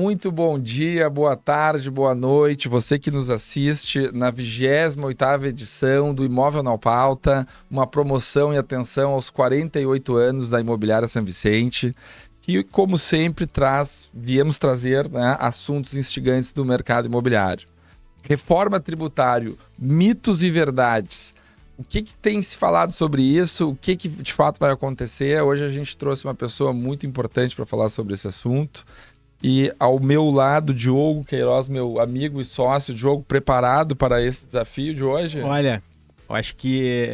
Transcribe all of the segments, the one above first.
muito bom dia, boa tarde, boa noite. Você que nos assiste na 28ª edição do Imóvel na Pauta, uma promoção e atenção aos 48 anos da Imobiliária São Vicente, que, como sempre, viemos trazer, né, assuntos instigantes do mercado imobiliário. Reforma tributária, mitos e verdades. O que tem se falado sobre isso? O que de fato vai acontecer? Hoje a gente trouxe uma pessoa muito importante para falar sobre esse assunto. E ao meu lado, Diogo Queiroz, meu amigo e sócio. Diogo, preparado para esse desafio de hoje? Olha, eu acho que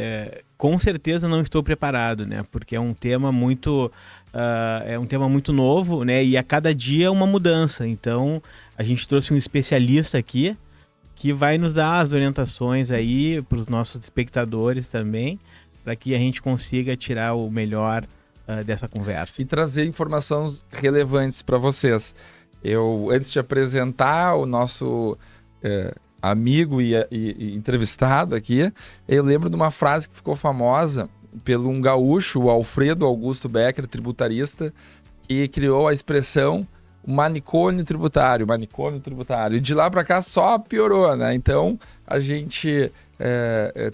com certeza não estou preparado, né? Porque é um tema muito novo, né? E a cada dia uma mudança. Então, a gente trouxe um especialista aqui que vai nos dar as orientações aí para os nossos espectadores também, para que a gente consiga tirar o melhor dessa conversa. E trazer informações relevantes para vocês. Antes de apresentar o nosso amigo e entrevistado aqui, eu lembro de uma frase que ficou famosa pelo um gaúcho, o Alfredo Augusto Becker, tributarista, que criou a expressão manicômio tributário. E de lá para cá só piorou, né? Então, a gente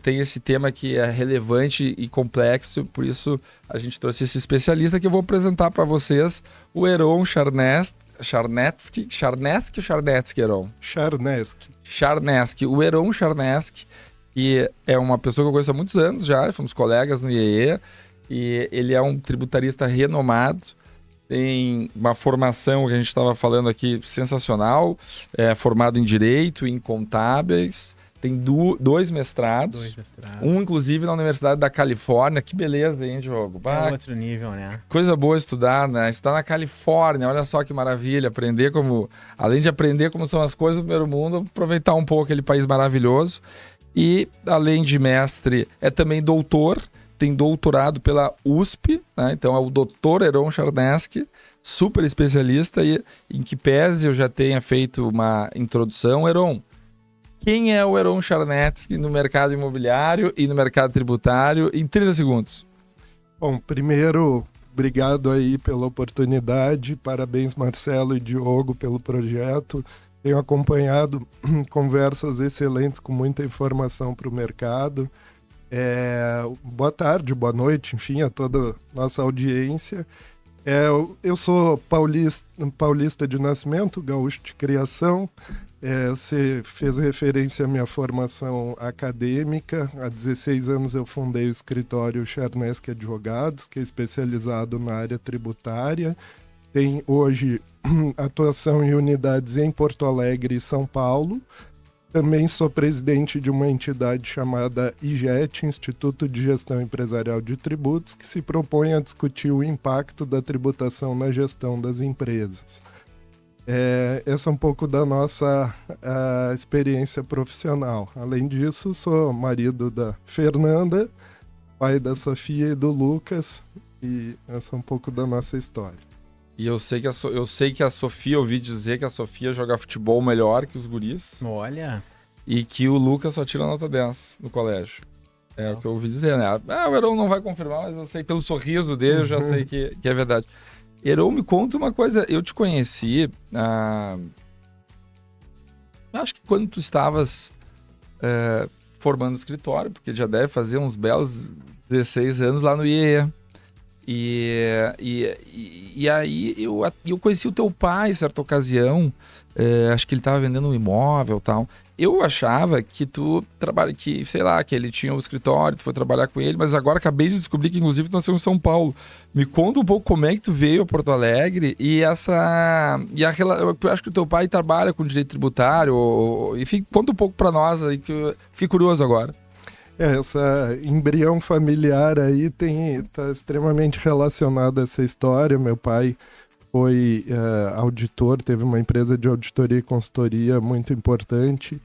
tem esse tema que é relevante e complexo, por isso a gente trouxe esse especialista que eu vou apresentar para vocês, o Heron Charnetzky, Heron? Charnetzky. O Heron Charnetzky, que é uma pessoa que eu conheço há muitos anos já, fomos colegas no IEE, e ele é um tributarista renomado, tem uma formação que a gente estava falando aqui sensacional, formado em Direito, em Contábeis, tem dois mestrados, um inclusive na Universidade da Califórnia. Que beleza, hein, Diogo? É outro nível, né? Coisa boa estudar, né? Estudar na Califórnia, olha só que maravilha, além de aprender como são as coisas do primeiro mundo, aproveitar um pouco aquele país maravilhoso. E além de mestre, é também doutor, tem doutorado pela USP, né? Então é o Dr. Heron Charnetzky, super especialista, e em que pese eu já tenha feito uma introdução. Heron, quem é o Heron Charnetzky no mercado imobiliário e no mercado tributário em 30 segundos? Bom, primeiro, obrigado aí pela oportunidade, parabéns Marcelo e Diogo pelo projeto. Tenho acompanhado conversas excelentes com muita informação para o mercado. Boa tarde, boa noite, enfim, a toda a nossa audiência. Eu sou paulista de nascimento, gaúcho de criação. Você fez referência à minha formação acadêmica. Há 16 anos eu fundei o escritório Charnetzky Advogados, que é especializado na área tributária. Tem hoje atuação em unidades em Porto Alegre e São Paulo. Também sou presidente de uma entidade chamada IGET, Instituto de Gestão Empresarial de Tributos, que se propõe a discutir o impacto da tributação na gestão das empresas. Essa é um pouco da nossa experiência profissional. Além disso, sou marido da Fernanda, pai da Sofia e do Lucas, e essa é um pouco da nossa história. E eu sei que a Sofia, ouvi dizer que a Sofia joga futebol melhor que os guris. Olha! E que o Lucas só tira nota 10 no colégio. É o que eu ouvi dizer, né? O Heron não vai confirmar, mas eu sei pelo sorriso dele, eu já sei que é verdade. Heron, me conta uma coisa. Eu te conheci, acho que quando tu estavas formando o escritório, porque já deve fazer uns belos 16 anos lá no IEE. E aí eu conheci o teu pai em certa ocasião, acho que ele estava vendendo um imóvel e tal. Eu achava que tu trabalha, que ele tinha um escritório, tu foi trabalhar com ele, mas agora acabei de descobrir que inclusive tu nasceu em São Paulo. Me conta um pouco como é que tu veio a Porto Alegre eu acho que o teu pai trabalha com direito tributário, enfim, conta um pouco para nós aí, que eu fiquei curioso agora. Essa embrião familiar aí está extremamente relacionado a essa história. Meu pai foi auditor, teve uma empresa de auditoria e consultoria muito importante,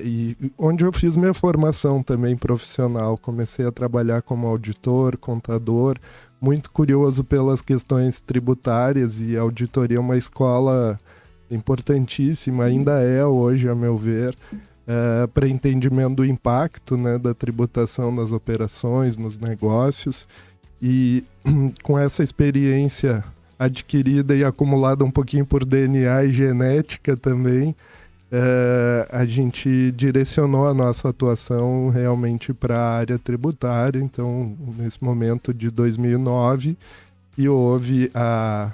e onde eu fiz minha formação também profissional. Comecei a trabalhar como auditor, contador, muito curioso pelas questões tributárias, e a auditoria é uma escola importantíssima, ainda é hoje, a meu ver, para entendimento do impacto, né, da tributação nas operações, nos negócios. E com essa experiência adquirida e acumulada um pouquinho por DNA e genética também, a gente direcionou a nossa atuação realmente para a área tributária. Então, nesse momento de 2009, e houve a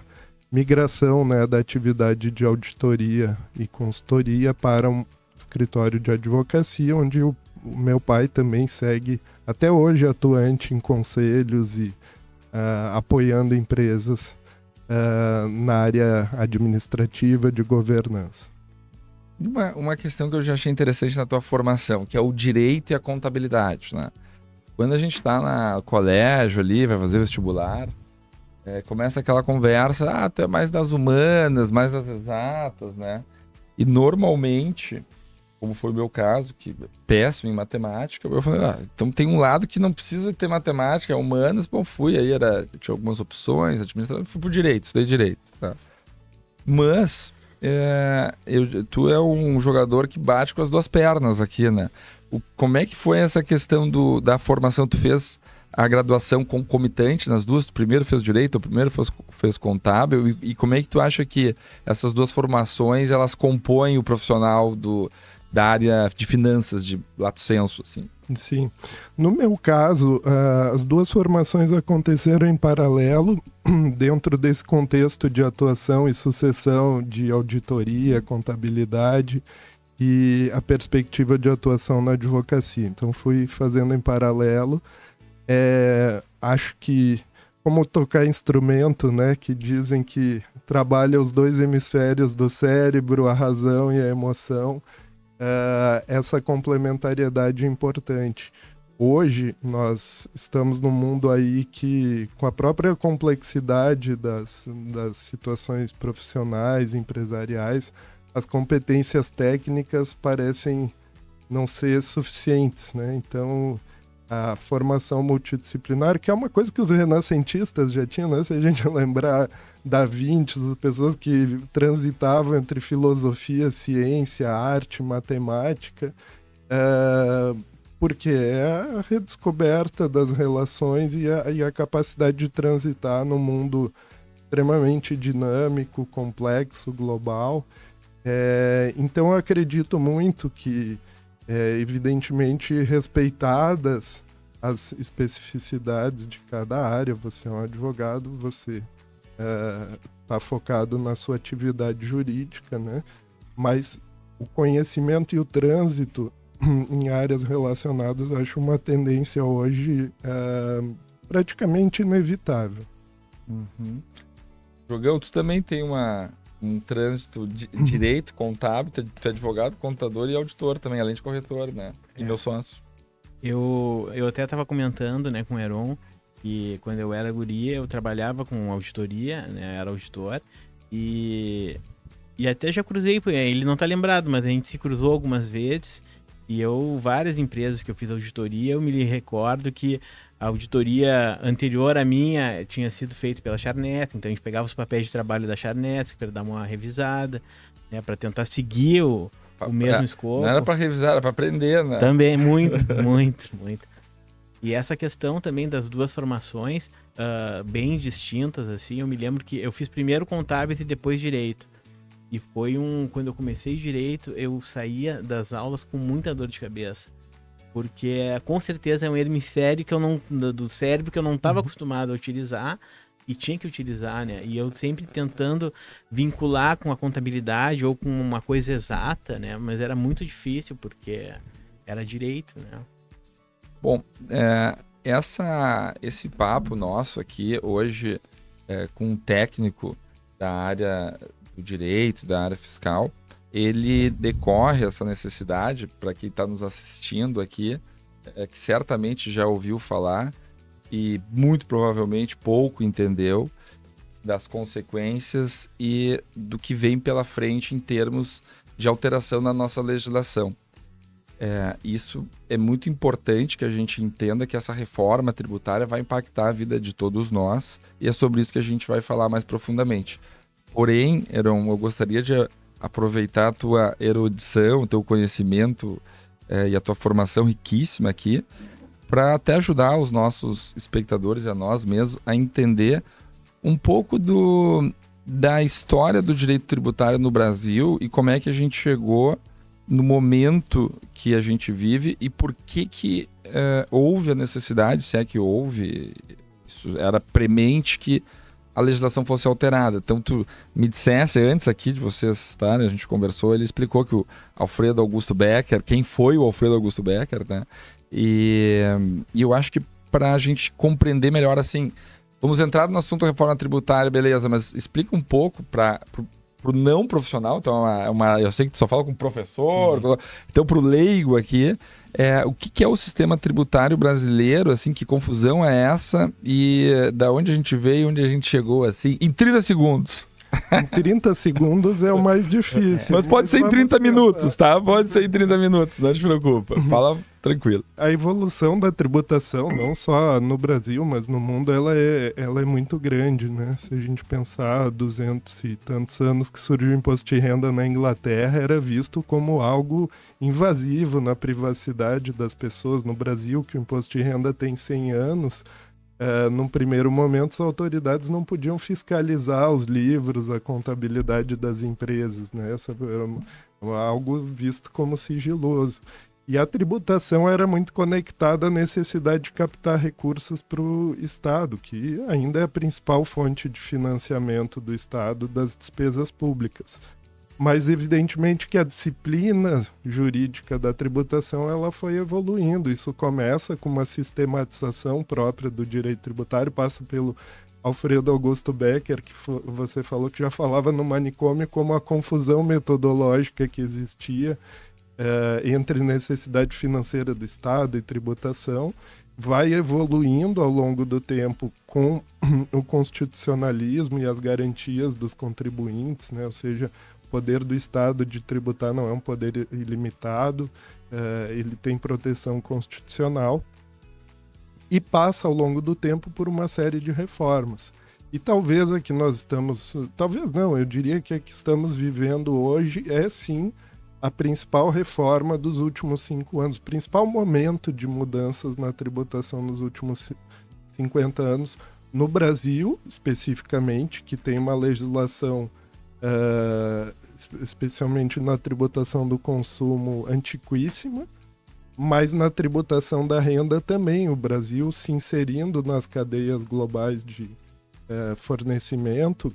migração, né, da atividade de auditoria e consultoria para um escritório de advocacia, onde o meu pai também segue até hoje atuante em conselhos e apoiando empresas na área administrativa de governança. Uma questão que eu já achei interessante na tua formação, que é o direito e a contabilidade, né? Quando a gente está no colégio ali, vai fazer vestibular, começa aquela conversa, tu é mais das humanas, mais das exatas, né? E normalmente, como foi o meu caso, que é péssimo em matemática, eu falei, então tem um lado que não precisa ter matemática, é humanas, bom, fui, aí tinha algumas opções, administração, fui pro direito, estudei direito, tá? Mas tu é um jogador que bate com as duas pernas aqui, né? Como é que foi essa questão da formação? Tu fez a graduação concomitante nas duas? Tu primeiro fez direito, o primeiro fez contábil, e como é que tu acha que essas duas formações, elas compõem o profissional da área de finanças, de lato sensu, assim? Sim. No meu caso, as duas formações aconteceram em paralelo, dentro desse contexto de atuação e sucessão de auditoria, contabilidade e a perspectiva de atuação na advocacia. Então, fui fazendo em paralelo. Acho que, como tocar instrumento, né, que dizem que trabalha os dois hemisférios do cérebro, a razão e a emoção, essa complementariedade é importante. Hoje nós estamos num mundo aí que, com a própria complexidade das situações profissionais, empresariais, as competências técnicas parecem não ser suficientes, né? Então, a formação multidisciplinar, que é uma coisa que os renascentistas já tinham, né? Se a gente lembrar Da Vinci, as pessoas que transitavam entre filosofia, ciência, arte, matemática, porque é a redescoberta das relações e a capacidade de transitar num mundo extremamente dinâmico, complexo, global. Então eu acredito muito que, evidentemente, respeitadas as especificidades de cada área, você é um advogado, você está focado na sua atividade jurídica, né? Mas o conhecimento e o trânsito em áreas relacionadas, eu acho uma tendência hoje praticamente inevitável. Uhum. Jogão, tu também tem um trânsito de direito, contábil, tu é advogado, contador e auditor também, além de corretor, né? E meu sócio. Eu até estava comentando, né, com o Heron, que quando eu era guria, eu trabalhava com auditoria, né, era auditor, e até já cruzei, ele não tá lembrado, mas a gente se cruzou algumas vezes, e várias empresas que eu fiz auditoria, eu me recordo que a auditoria anterior à minha tinha sido feita pela Charnet, então a gente pegava os papéis de trabalho da Charnet para dar uma revisada, né, para tentar seguir o mesmo escopo. Não era para revisar, era para aprender, né? Também, muito. E essa questão também das duas formações bem distintas, assim, eu me lembro que eu fiz primeiro contábil e depois direito. E foi quando eu comecei direito, eu saía das aulas com muita dor de cabeça. Porque com certeza é um hemisfério do cérebro que eu não estava acostumado a utilizar e tinha que utilizar, né? E eu sempre tentando vincular com a contabilidade ou com uma coisa exata, né? Mas era muito difícil porque era direito, né? Bom, esse papo nosso aqui hoje com um técnico da área do direito, da área fiscal, ele decorre essa necessidade para quem está nos assistindo aqui, que certamente já ouviu falar e muito provavelmente pouco entendeu das consequências e do que vem pela frente em termos de alteração na nossa legislação. Isso é muito importante que a gente entenda que essa reforma tributária vai impactar a vida de todos nós e é sobre isso que a gente vai falar mais profundamente. Porém, Heron, eu gostaria de aproveitar a tua erudição, o teu conhecimento e a tua formação riquíssima aqui para até ajudar os nossos espectadores e a nós mesmos a entender um pouco da história do direito tributário no Brasil e como é que a gente chegou no momento que a gente vive e por que houve a necessidade, se é que houve, isso era premente que a legislação fosse alterada. Então, tu me dissesse antes aqui de vocês estarem, a gente conversou, ele explicou que o Alfredo Augusto Becker, quem foi o Alfredo Augusto Becker, né? E eu acho que para a gente compreender melhor, assim, vamos entrar no assunto da reforma tributária, beleza, mas explica um pouco para o não profissional, então eu sei que tu só fala com professor, então para o leigo aqui, o que é o sistema tributário brasileiro, assim, que confusão é essa e da onde a gente veio, onde a gente chegou, assim, em 30 segundos. Em 30 segundos é o mais difícil. Mas pode ser em 30 minutos, tá? Pode ser em 30 minutos, não te preocupa. Fala tranquilo. A evolução da tributação, não só no Brasil, mas no mundo, ela é muito grande, né? Se a gente pensar 200 e tantos anos que surgiu o imposto de renda na Inglaterra, era visto como algo invasivo na privacidade das pessoas. No Brasil, que o imposto de renda tem 100 anos... num primeiro momento, as autoridades não podiam fiscalizar os livros, a contabilidade das empresas, né? Essa era algo visto como sigiloso. E a tributação era muito conectada à necessidade de captar recursos para o Estado, que ainda é a principal fonte de financiamento do Estado das despesas públicas. Mas evidentemente que a disciplina jurídica da tributação ela foi evoluindo. Isso começa com uma sistematização própria do direito tributário, passa pelo Alfredo Augusto Becker, que você falou que já falava no manicômio como a confusão metodológica que existia entre necessidade financeira do Estado e tributação. Vai evoluindo ao longo do tempo com o constitucionalismo e as garantias dos contribuintes, né? Ou seja, o poder do Estado de tributar não é um poder ilimitado, ele tem proteção constitucional e passa ao longo do tempo por uma série de reformas. E talvez a que nós estamos... Talvez não, eu diria que a que estamos vivendo hoje é sim a principal reforma dos últimos 5 anos, o principal momento de mudanças na tributação nos últimos 50 anos, no Brasil, especificamente, que tem uma legislação, especialmente na tributação do consumo, antiquíssima, mas na tributação da renda também, o Brasil se inserindo nas cadeias globais de fornecimento,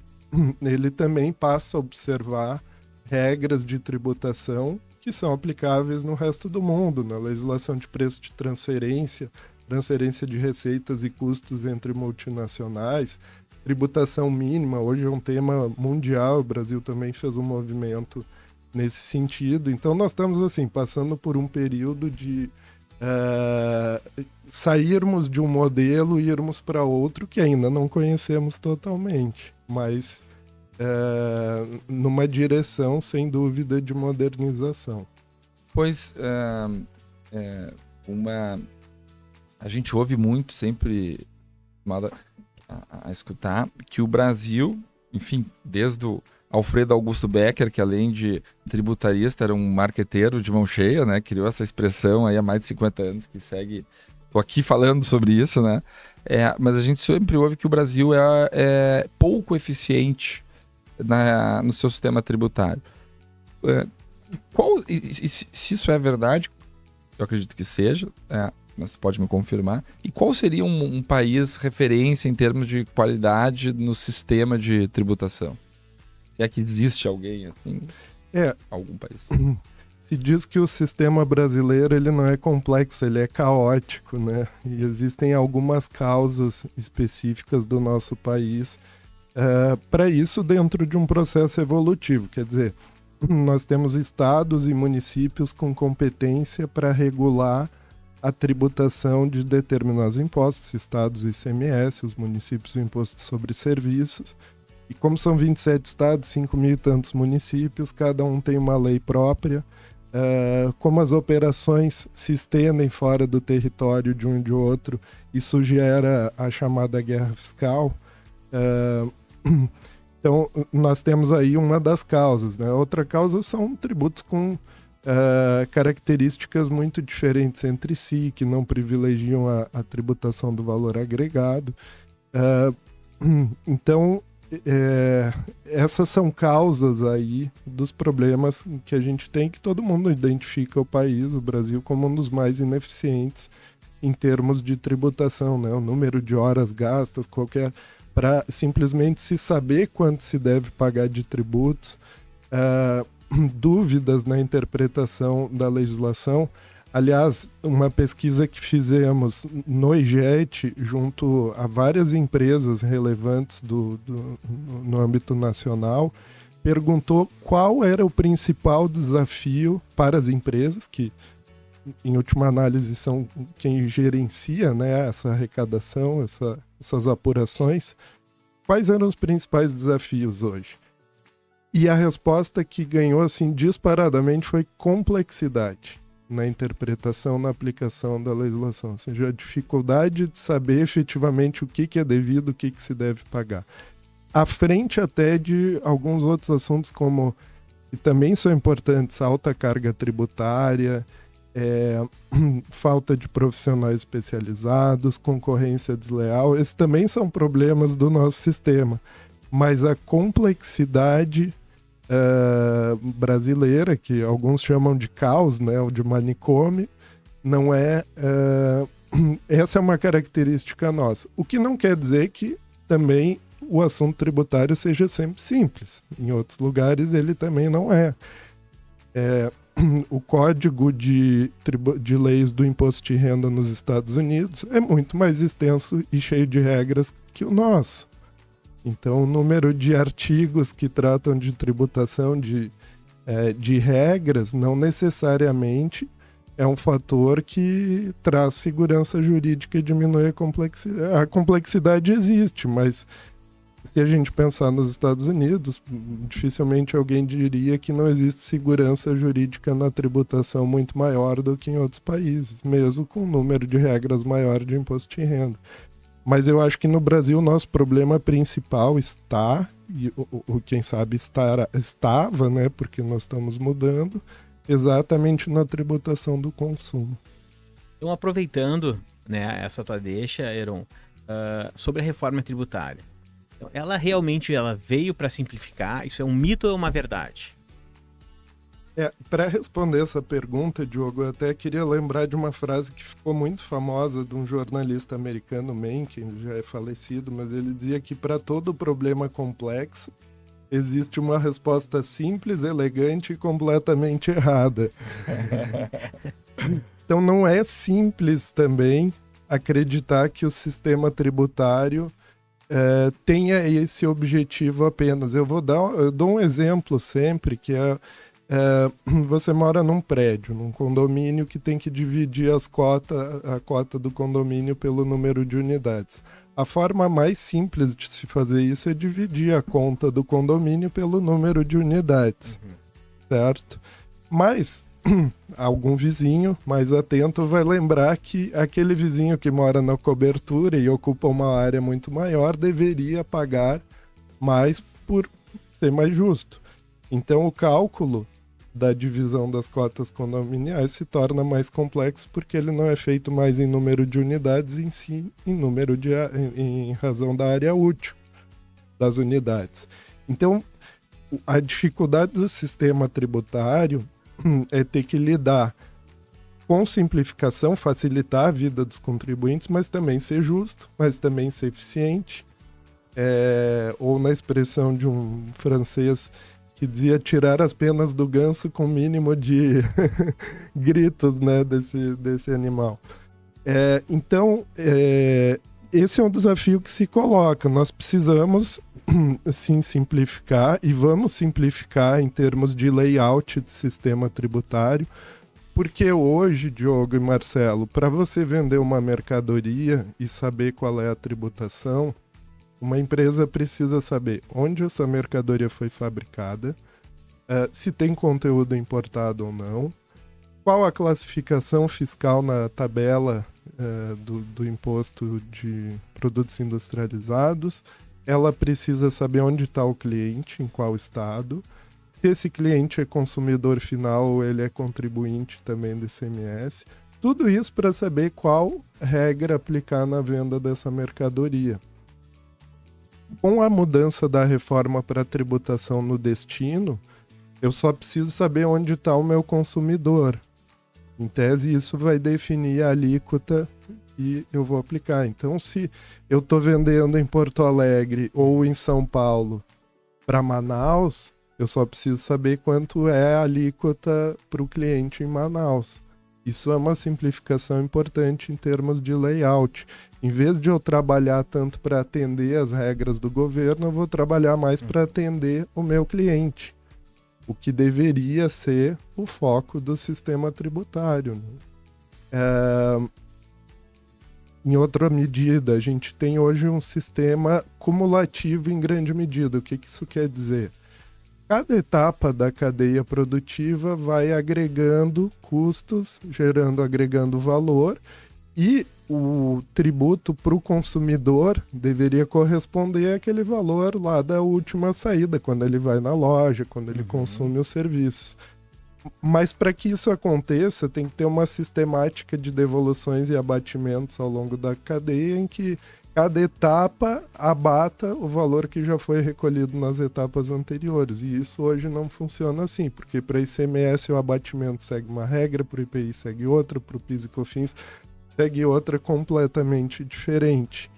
ele também passa a observar regras de tributação que são aplicáveis no resto do mundo, na legislação de preço de transferência de receitas e custos entre multinacionais, tributação mínima, hoje é um tema mundial, o Brasil também fez um movimento nesse sentido. Então nós estamos assim, passando por um período de sairmos de um modelo e irmos para outro que ainda não conhecemos totalmente, mas numa direção, sem dúvida, de modernização. Pois, a gente ouve muito, sempre a escutar, que o Brasil, enfim, desde o Alfredo Augusto Becker, que além de tributarista, era um marqueteiro de mão cheia, né? Criou essa expressão aí há mais de 50 anos, que segue... Estou aqui falando sobre isso, né? Mas a gente sempre ouve que o Brasil é pouco eficiente no seu sistema tributário. Se isso é verdade, eu acredito que seja, você pode me confirmar, e qual seria um país referência em termos de qualidade no sistema de tributação? Se é que existe alguém assim? Algum país? Se diz que o sistema brasileiro ele não é complexo, ele é caótico, né? E existem algumas causas específicas do nosso país para isso dentro de um processo evolutivo. Quer dizer, nós temos estados e municípios com competência para regular a tributação de determinados impostos, estados ICMS, os municípios o imposto sobre serviços. E como são 27 estados, 5.000 e tantos municípios, cada um tem uma lei própria. Como as operações se estendem fora do território de um e de outro, isso gera a chamada guerra fiscal. Então, nós temos aí uma das causas, né? Outra causa são tributos com características muito diferentes entre si, que não privilegiam a tributação do valor agregado. Então, essas são causas aí dos problemas que a gente tem, que todo mundo identifica o país, o Brasil, como um dos mais ineficientes em termos de tributação, né? O número de horas gastas, para simplesmente se saber quanto se deve pagar de tributos, dúvidas na interpretação da legislação. Aliás, uma pesquisa que fizemos no IGET, junto a várias empresas relevantes no âmbito nacional, perguntou qual era o principal desafio para as empresas, que em última análise são quem gerencia, né, essa arrecadação, essas apurações. Quais eram os principais desafios hoje? E a resposta que ganhou assim disparadamente foi complexidade na interpretação, na aplicação da legislação. Ou seja, a dificuldade de saber efetivamente o que é devido, o que se deve pagar. À frente até de alguns outros assuntos como, que também são importantes, alta carga tributária, falta de profissionais especializados, concorrência desleal. Esses também são problemas do nosso sistema. Mas a complexidade brasileira, que alguns chamam de caos, né, ou de manicômio, não é... essa é uma característica nossa. O que não quer dizer que também o assunto tributário seja sempre simples. Em outros lugares ele também não é. O código de leis do imposto de renda nos Estados Unidos é muito mais extenso e cheio de regras que o nosso. Então, o número de artigos que tratam de tributação de regras não necessariamente é um fator que traz segurança jurídica e diminui a complexidade. A complexidade existe, mas se a gente pensar nos Estados Unidos, dificilmente alguém diria que não existe segurança jurídica na tributação muito maior do que em outros países, mesmo com um número de regras maior de imposto de renda. Mas eu acho que no Brasil o nosso problema principal está, e quem sabe estava, né, porque nós estamos mudando, exatamente na tributação do consumo. Então, aproveitando, né, essa tua deixa, Heron, sobre a reforma tributária. Então, ela realmente veio para simplificar? Isso é um mito ou é uma verdade? Para responder essa pergunta, Diogo, eu até queria lembrar de uma frase que ficou muito famosa de um jornalista americano, Mencken, que já é falecido, mas ele dizia que para todo problema complexo existe uma resposta simples, elegante e completamente errada. Então não é simples também acreditar que o sistema tributário tenha esse objetivo apenas. Eu dou um exemplo sempre, que você mora num prédio, num condomínio que tem que dividir a cota do condomínio pelo número de unidades. A forma mais simples de se fazer isso é dividir a conta do condomínio pelo número de unidades, certo? Mas algum vizinho mais atento vai lembrar que aquele vizinho que mora na cobertura e ocupa uma área muito maior deveria pagar mais por ser mais justo. Então o cálculo da divisão das cotas condominiais se torna mais complexo porque ele não é feito mais em número de unidades, em si em razão da área útil das unidades. Então, a dificuldade do sistema tributário é ter que lidar com simplificação, facilitar a vida dos contribuintes, mas também ser justo, mas também ser eficiente, ou na expressão de um francês que dizia tirar as penas do ganso com o mínimo de gritos, né, desse animal. Então, esse é um desafio que se coloca. Nós precisamos, sim, simplificar, e vamos simplificar em termos de layout de sistema tributário, porque hoje, Diogo e Marcelo, para você vender uma mercadoria e saber qual é a tributação, uma empresa precisa saber onde essa mercadoria foi fabricada, se tem conteúdo importado ou não, qual a classificação fiscal na tabela do imposto de produtos industrializados, ela precisa saber onde está o cliente, em qual estado, se esse cliente é consumidor final ou ele é contribuinte também do ICMS, tudo isso para saber qual regra aplicar na venda dessa mercadoria. Com a mudança da reforma para tributação no destino, eu só preciso saber onde está o meu consumidor. Em tese, isso vai definir a alíquota e eu vou aplicar. Então, se eu estou vendendo em Porto Alegre ou em São Paulo para Manaus, eu só preciso saber quanto é a alíquota para o cliente em Manaus. Isso é uma simplificação importante em termos de layout. Em vez de eu trabalhar tanto para atender as regras do governo, eu vou trabalhar mais para atender o meu cliente, o que deveria ser o foco do sistema tributário, né? Em outra medida, a gente tem hoje um sistema cumulativo em grande medida. O que isso quer dizer? Cada etapa da cadeia produtiva vai agregando custos, agregando valor, e o tributo para o consumidor deveria corresponder àquele valor lá da última saída, quando ele vai na loja, quando ele consome os serviços. Mas para que isso aconteça, tem que ter uma sistemática de devoluções e abatimentos ao longo da cadeia, em que cada etapa abata o valor que já foi recolhido nas etapas anteriores. E isso hoje não funciona assim, porque para ICMS o abatimento segue uma regra, para o IPI segue outra, para o PIS e COFINS segue outra completamente diferente.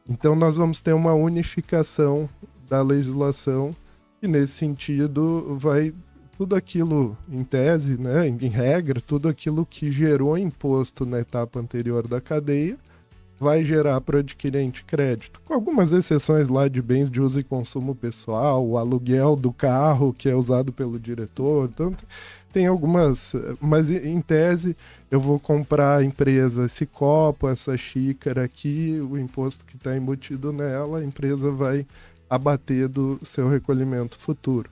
Então nós vamos ter uma unificação da legislação e, nesse sentido, vai tudo aquilo, em tese, né, em regra, tudo aquilo que gerou imposto na etapa anterior da cadeia vai gerar para o adquirente crédito, com algumas exceções lá de bens de uso e consumo pessoal, o aluguel do carro que é usado pelo diretor. Então, tem algumas, mas em tese eu vou comprar a empresa esse copo, essa xícara aqui, o imposto que está embutido nela, a empresa vai abater do seu recolhimento futuro.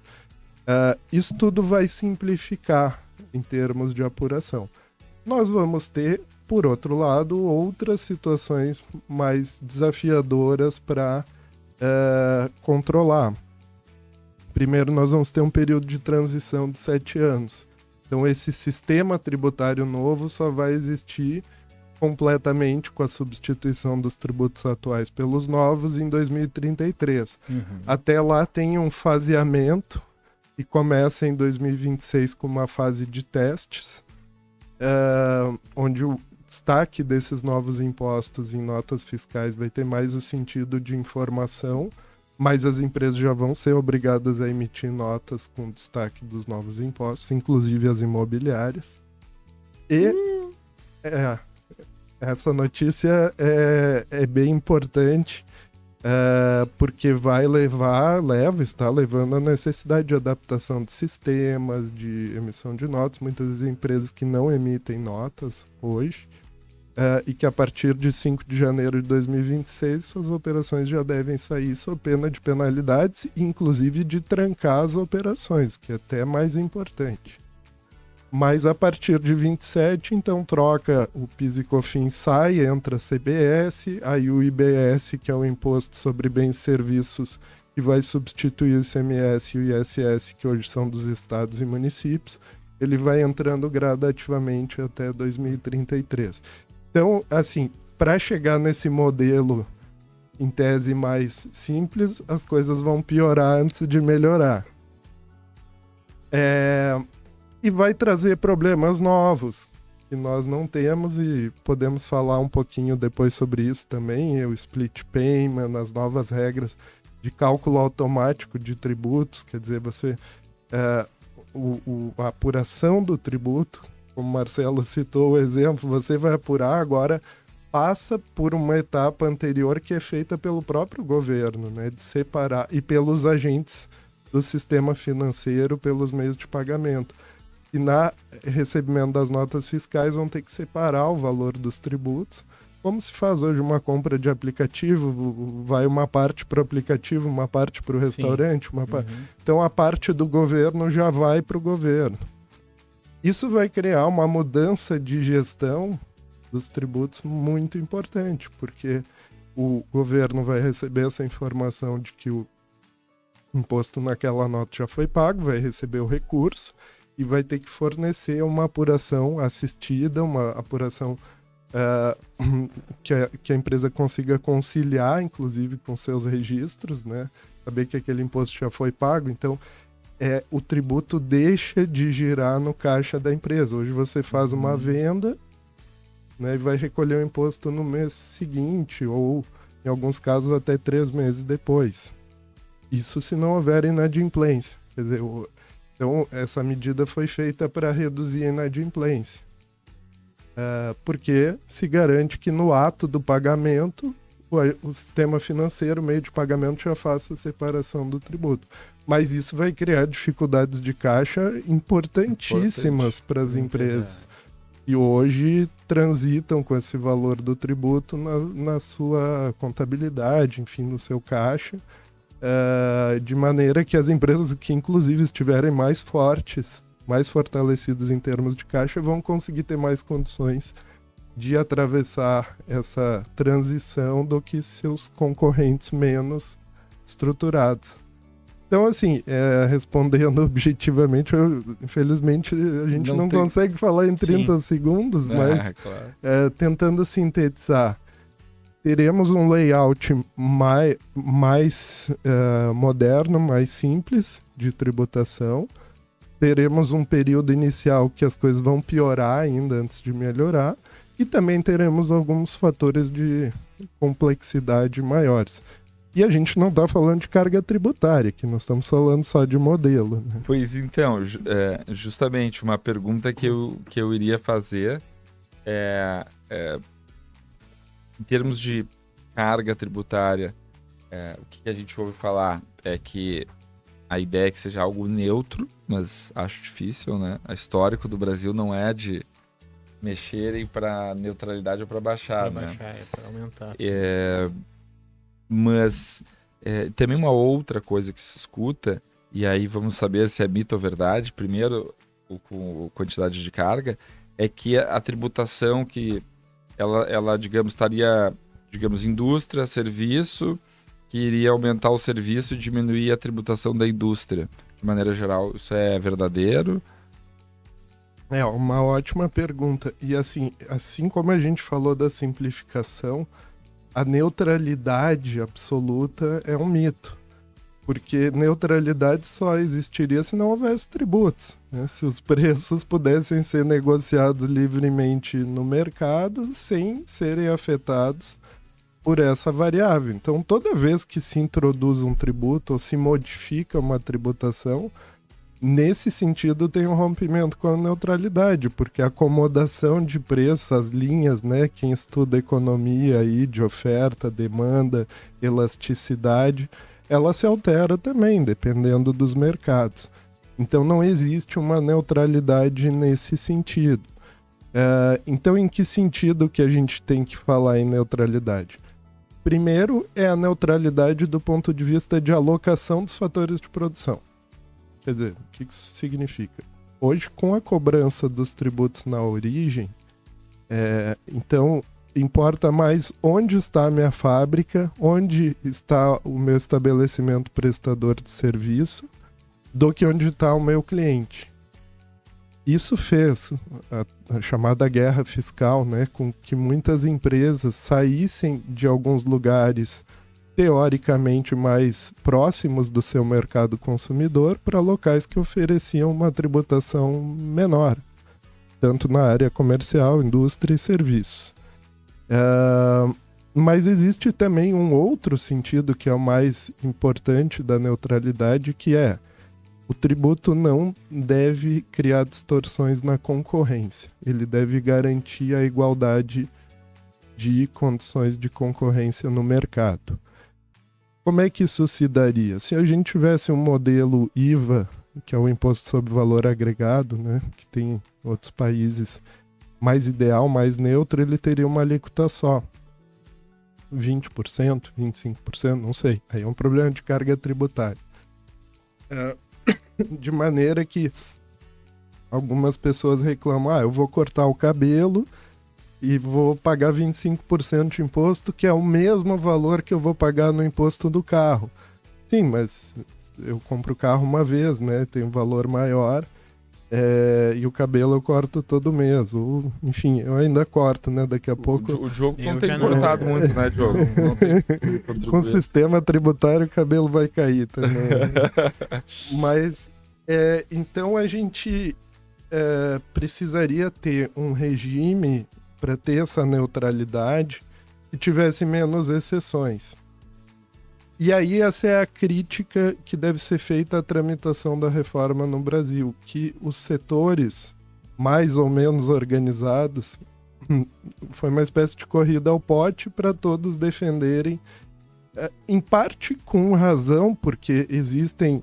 Isso tudo vai simplificar em termos de apuração. Nós vamos ter, por outro lado, outras situações mais desafiadoras para controlar. Primeiro, nós vamos ter um período de transição de 7 anos. Então, esse sistema tributário novo só vai existir completamente com a substituição dos tributos atuais pelos novos em 2033. Até lá tem um faseamento e começa em 2026 com uma fase de testes, onde o destaque desses novos impostos em notas fiscais vai ter mais o sentido de informação, mas as empresas já vão ser obrigadas a emitir notas com destaque dos novos impostos, inclusive as imobiliárias. E essa notícia é bem importante, porque está levando a necessidade de adaptação de sistemas, de emissão de notas, muitas vezes empresas que não emitem notas hoje, e que a partir de 5 de janeiro de 2026 suas operações já devem sair sob pena de penalidades, inclusive de trancar as operações, que é até mais importante. Mas a partir de 27, então troca o PIS e COFINS, sai, entra a CBS, aí o IBS, que é o Imposto sobre Bens e Serviços, que vai substituir o ICMS e o ISS, que hoje são dos estados e municípios, ele vai entrando gradativamente até 2033. Então, assim, para chegar nesse modelo, em tese mais simples, as coisas vão piorar antes de melhorar. E vai trazer problemas novos, que nós não temos, e podemos falar um pouquinho depois sobre isso também, o split payment, as novas regras de cálculo automático de tributos, quer dizer, a apuração do tributo, como o Marcelo citou o exemplo, você vai apurar agora, passa por uma etapa anterior que é feita pelo próprio governo, né, de separar, e pelos agentes do sistema financeiro, pelos meios de pagamento. E na recebimento das notas fiscais vão ter que separar o valor dos tributos. Como se faz hoje uma compra de aplicativo, vai uma parte para o aplicativo, uma parte para o restaurante, Então a parte do governo já vai para o governo. Isso vai criar uma mudança de gestão dos tributos muito importante, porque o governo vai receber essa informação de que o imposto naquela nota já foi pago, vai receber o recurso, e vai ter que fornecer uma apuração assistida, uma apuração que a empresa consiga conciliar, inclusive, com seus registros, né? Saber que aquele imposto já foi pago. Então, o tributo deixa de girar no caixa da empresa. Hoje você faz uma venda, né, e vai recolher o imposto no mês seguinte, ou, em alguns casos, até 3 meses depois. Isso se não houver inadimplência. Quer dizer, então, essa medida foi feita para reduzir a inadimplência. Porque se garante que no ato do pagamento, o sistema financeiro, o meio de pagamento, já faça a separação do tributo. Mas isso vai criar dificuldades de caixa importantíssimas para as empresas. E hoje transitam com esse valor do tributo na sua contabilidade, enfim, no seu caixa, de maneira que as empresas que, inclusive, estiverem mais fortes, mais fortalecidas em termos de caixa, vão conseguir ter mais condições de atravessar essa transição do que seus concorrentes menos estruturados. Então, assim, respondendo objetivamente, infelizmente a gente não consegue falar em 30 segundos, mas claro. Tentando sintetizar, teremos um layout mais moderno, mais simples de tributação. Teremos um período inicial que as coisas vão piorar ainda antes de melhorar. E também teremos alguns fatores de complexidade maiores. E a gente não está falando de carga tributária, que nós estamos falando só de modelo. Né? Pois então, justamente uma pergunta que eu iria fazer em termos de carga tributária, o que a gente ouve falar é que a ideia é que seja algo neutro, mas acho difícil, né? O histórico do Brasil não é de mexerem para neutralidade ou para baixar, né? Para aumentar. Mas também uma outra coisa que se escuta, e aí vamos saber se é mito ou verdade, primeiro, com quantidade de carga, é que a tributação que ela digamos, estaria, indústria, serviço, que iria aumentar o serviço e diminuir a tributação da indústria. De maneira geral, isso é verdadeiro? Uma ótima pergunta. E assim como a gente falou da simplificação, a neutralidade absoluta é um mito. Porque neutralidade só existiria se não houvesse tributos, né? Se os preços pudessem ser negociados livremente no mercado sem serem afetados por essa variável. Então, toda vez que se introduz um tributo ou se modifica uma tributação, nesse sentido tem um rompimento com a neutralidade, porque a acomodação de preços, as linhas, né, quem estuda economia aí de oferta, demanda, elasticidade, ela se altera também, dependendo dos mercados. Então não existe uma neutralidade nesse sentido. Então em que sentido que a gente tem que falar em neutralidade? Primeiro é a neutralidade do ponto de vista de alocação dos fatores de produção. Quer dizer, o que isso significa? Hoje, com a cobrança dos tributos na origem, então importa mais onde está a minha fábrica, onde está o meu estabelecimento prestador de serviço, do que onde está o meu cliente. Isso fez a chamada guerra fiscal, né, com que muitas empresas saíssem de alguns lugares teoricamente mais próximos do seu mercado consumidor para locais que ofereciam uma tributação menor, tanto na área comercial, indústria e serviços. Mas existe também um outro sentido que é o mais importante da neutralidade, que é o tributo não deve criar distorções na concorrência. Ele deve garantir a igualdade de condições de concorrência no mercado. Como é que isso se daria? Se a gente tivesse um modelo IVA, que é o Imposto sobre Valor Agregado, né, que tem em outros países mais ideal, mais neutro, ele teria uma alíquota só. 20%, 25%, não sei. Aí é um problema de carga tributária. De maneira que algumas pessoas reclamam, eu vou cortar o cabelo e vou pagar 25% de imposto, que é o mesmo valor que eu vou pagar no imposto do carro. Sim, mas eu compro o carro uma vez, né? Tem um valor maior. E o cabelo eu corto todo mês. Ou, enfim, eu ainda corto, né? Daqui a pouco. O Diogo Eu não tem já não. cortado muito, né, Diogo? Não tem Com o contribuído. sistema tributário, o cabelo vai cair também. Né? Mas, então a gente precisaria ter um regime para ter essa neutralidade que tivesse menos exceções. E aí essa é a crítica que deve ser feita à tramitação da reforma no Brasil, que os setores mais ou menos organizados foi uma espécie de corrida ao pote para todos defenderem, em parte com razão, porque existem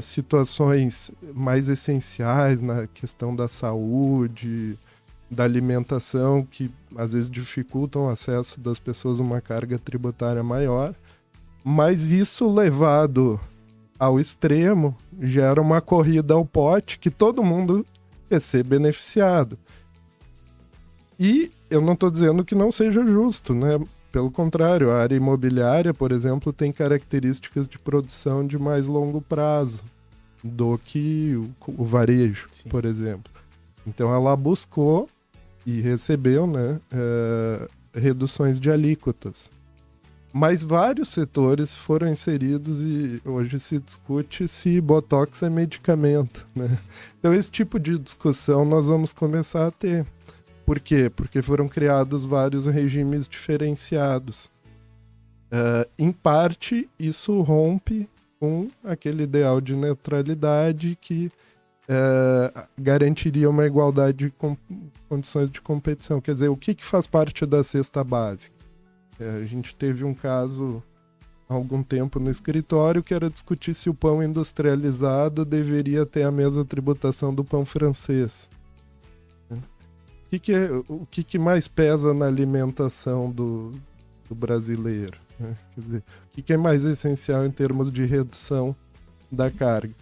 situações mais essenciais na questão da saúde, da alimentação, que às vezes dificultam o acesso das pessoas a uma carga tributária maior. Mas isso levado ao extremo gera uma corrida ao pote que todo mundo quer ser beneficiado. E eu não estou dizendo que não seja justo, né? Pelo contrário, a área imobiliária, por exemplo, tem características de produção de mais longo prazo do que o varejo, Sim. por exemplo. Então ela buscou e recebeu, né, reduções de alíquotas. Mas vários setores foram inseridos e hoje se discute se Botox é medicamento, né? Então esse tipo de discussão nós vamos começar a ter. Por quê? Porque foram criados vários regimes diferenciados. Em parte, isso rompe com aquele ideal de neutralidade que garantiria uma igualdade de condições de competição. Quer dizer, o que faz parte da cesta básica? A gente teve um caso há algum tempo no escritório que era discutir se o pão industrializado deveria ter a mesma tributação do pão francês. O que mais pesa na alimentação do brasileiro? Quer dizer, o que é mais essencial em termos de redução da carga?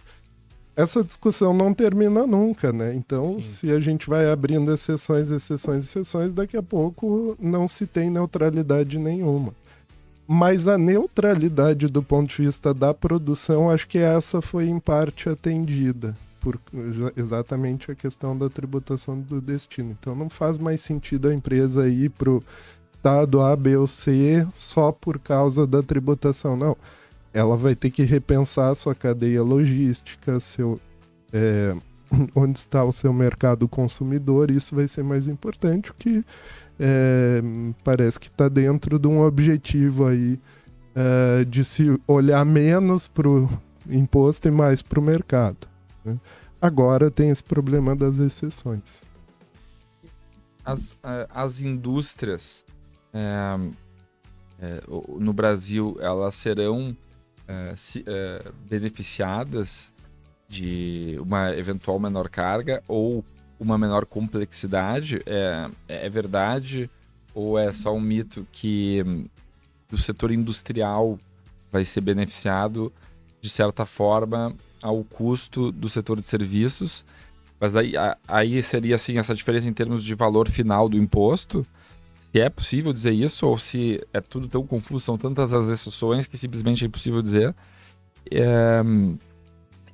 Essa discussão não termina nunca, né? Então, Sim. se a gente vai abrindo exceções, daqui a pouco não se tem neutralidade nenhuma. Mas a neutralidade do ponto de vista da produção, acho que essa foi em parte atendida, por exatamente a questão da tributação do destino. Então, não faz mais sentido a empresa ir para o estado A, B ou C só por causa da tributação, não. Ela vai ter que repensar a sua cadeia logística, onde está o seu mercado consumidor, isso vai ser mais importante, o que parece que está dentro de um objetivo aí de se olhar menos para o imposto e mais para o mercado. Né? Agora tem esse problema das exceções. As indústrias no Brasil, elas serão beneficiadas de uma eventual menor carga ou uma menor complexidade? É verdade ou é só um mito que o setor industrial vai ser beneficiado de certa forma ao custo do setor de serviços? Mas daí, aí seria assim essa diferença em termos de valor final do imposto? Se é possível dizer isso ou se é tudo tão confuso, são tantas as exceções que simplesmente é impossível dizer.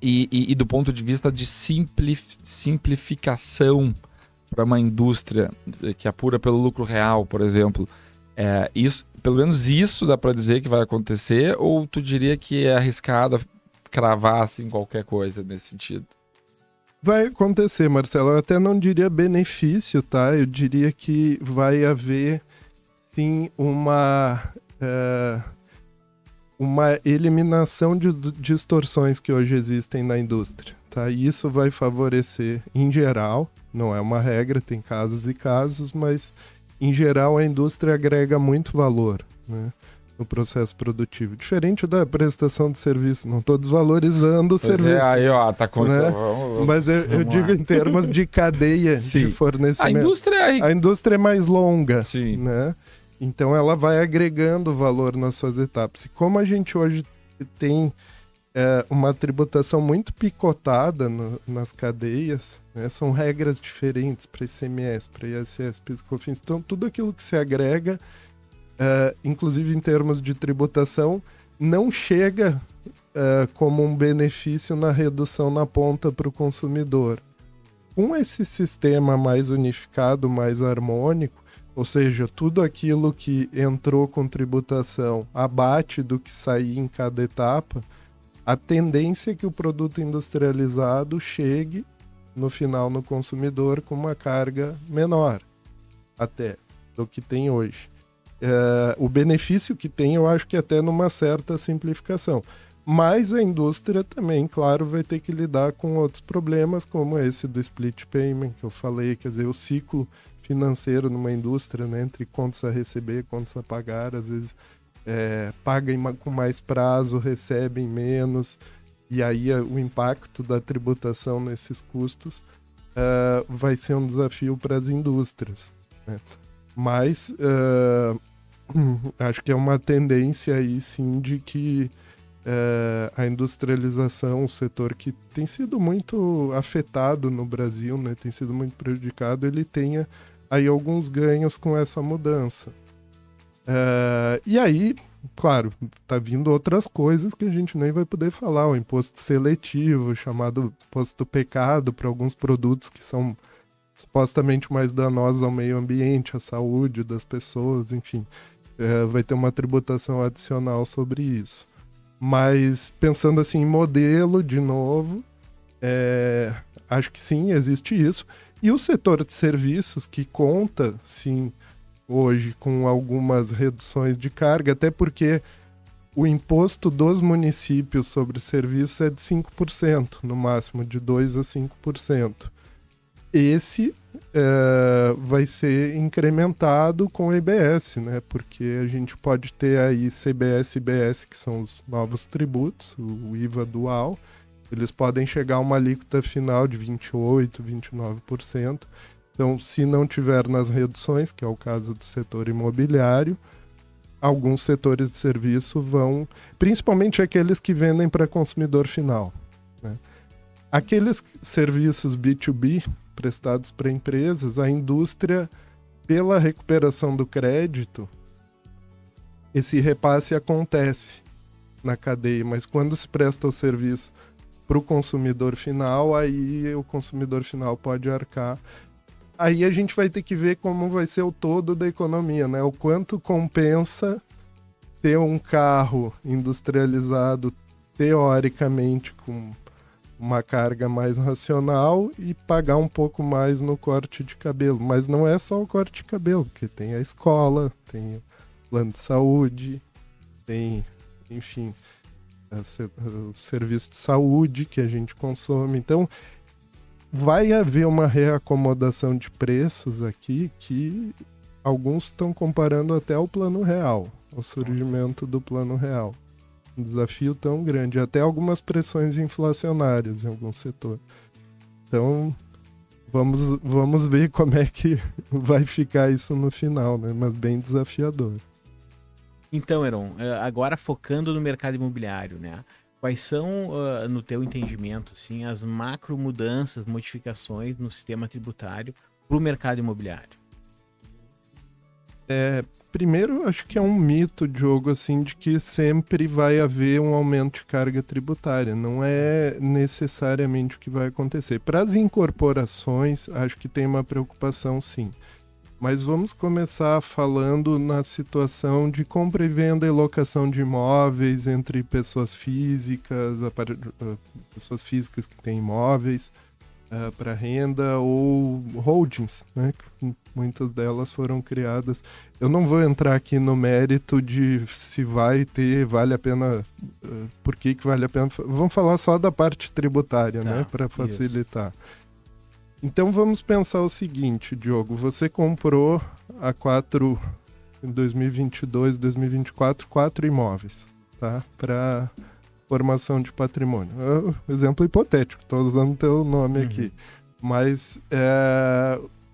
E do ponto de vista de simplificação para uma indústria que apura pelo lucro real, por exemplo, isso, pelo menos isso dá para dizer que vai acontecer, ou tu diria que é arriscado cravar assim, qualquer coisa nesse sentido? Vai acontecer, Marcelo. Eu até não diria benefício, tá? Eu diria que vai haver, sim, uma eliminação de distorções que hoje existem na indústria, tá? E isso vai favorecer, em geral, não é uma regra, tem casos e casos, mas, em geral, a indústria agrega muito valor, né, no processo produtivo. Diferente da prestação de serviço. Não estou desvalorizando o serviço. Aí, ó, tá contando. Né? Mas eu digo em termos de cadeia de fornecimento. A indústria é mais longa. Sim. Né? Então ela vai agregando valor nas suas etapas. E como a gente hoje tem uma tributação muito picotada nas cadeias, né? São regras diferentes para ICMS, para ISS, PIS/COFINS. Então tudo aquilo que se agrega, inclusive em termos de tributação, não chega como um benefício na redução na ponta para o consumidor. Com esse sistema mais unificado, mais harmônico, ou seja, tudo aquilo que entrou com tributação abate do que sair em cada etapa, a tendência é que o produto industrializado chegue no final no consumidor com uma carga menor até do que tem hoje. O benefício que tem, eu acho que até numa certa simplificação. Mas a indústria também, claro, vai ter que lidar com outros problemas, como esse do split payment, que eu falei, quer dizer, o ciclo financeiro numa indústria, né, entre contas a receber, contas a pagar, às vezes pagam com mais prazo, recebem menos, e aí o impacto da tributação nesses custos vai ser um desafio para as indústrias, né? Mas acho que é uma tendência aí sim de que a industrialização, o setor que tem sido muito afetado no Brasil, né, tem sido muito prejudicado, ele tenha aí alguns ganhos com essa mudança. E aí, claro, tá vindo outras coisas que a gente nem vai poder falar, o imposto seletivo, chamado imposto do pecado, para alguns produtos que são supostamente mais danosos ao meio ambiente, à saúde das pessoas, enfim, vai ter uma tributação adicional sobre isso. Mas pensando assim em modelo, de novo, acho que sim, existe isso. E o setor de serviços, que conta, sim, hoje com algumas reduções de carga, até porque o imposto dos municípios sobre serviços é de 5%, no máximo, de 2% a 5%. Esse vai ser incrementado com o IBS, né? Porque a gente pode ter aí CBS e IBS, que são os novos tributos, o IVA dual. Eles podem chegar a uma alíquota final de 28%, 29%. Então, se não tiver nas reduções, que é o caso do setor imobiliário, alguns setores de serviço vão, principalmente aqueles que vendem para consumidor final, né? Aqueles serviços B2B prestados para empresas, a indústria, pela recuperação do crédito, esse repasse acontece na cadeia, mas quando se presta o serviço para o consumidor final, aí o consumidor final pode arcar. Aí a gente vai ter que ver como vai ser o todo da economia, né? O quanto compensa ter um carro industrializado, teoricamente, com uma carga mais racional, e pagar um pouco mais no corte de cabelo. Mas não é só o corte de cabelo, porque tem a escola, tem o plano de saúde, tem, enfim, o serviço de saúde que a gente consome. Então, vai haver uma reacomodação de preços aqui que alguns estão comparando até ao Plano Real, ao surgimento do Plano Real. Um desafio tão grande, até algumas pressões inflacionárias em algum setor. Então, vamos ver como é que vai ficar isso no final, né? Mas bem desafiador. Então, Heron, agora focando no mercado imobiliário, né? Quais são, no teu entendimento, assim, as macro mudanças, modificações no sistema tributário para o mercado imobiliário? Primeiro, acho que é um mito, Diogo, assim, de que sempre vai haver um aumento de carga tributária. Não é necessariamente o que vai acontecer. Para as incorporações, acho que tem uma preocupação, sim. Mas vamos começar falando na situação de compra e venda e locação de imóveis entre pessoas físicas, pessoas físicas que têm imóveis para renda, ou holdings, né? Muitas delas foram criadas. Eu não vou entrar aqui no mérito de se vai ter, vale a pena, por que vale a pena. Vamos falar só da parte tributária, tá, né? Para facilitar. Isso. Então vamos pensar o seguinte, Diogo, você comprou em 2022, 2024, 4 imóveis, tá? Para formação de patrimônio. Exemplo hipotético, estou usando o teu nome aqui. Mas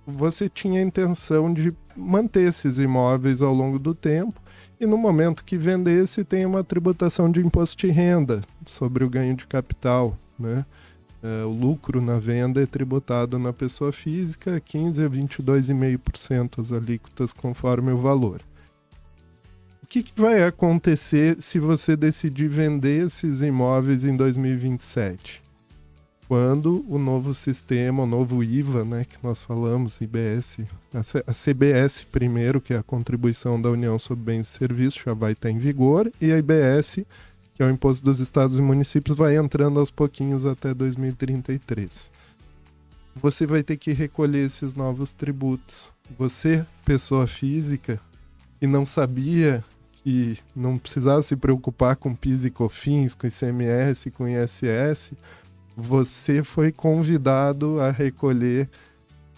você tinha a intenção de manter esses imóveis ao longo do tempo, e no momento que vendesse, tem uma tributação de imposto de renda sobre o ganho de capital, né? O lucro na venda é tributado na pessoa física, 15% a 22,5% as alíquotas conforme o valor. O que vai acontecer se você decidir vender esses imóveis em 2027? Quando o novo sistema, o novo IVA, né, que nós falamos, IBS, a CBS primeiro, que é a contribuição da União sobre Bens e Serviços, já vai estar em vigor, e a IBS, que é o Imposto dos Estados e Municípios, vai entrando aos pouquinhos até 2033. Você vai ter que recolher esses novos tributos. Você, pessoa física, que não sabia que não precisava se preocupar com PIS e COFINS, com ICMS, com ISS, você foi convidado a recolher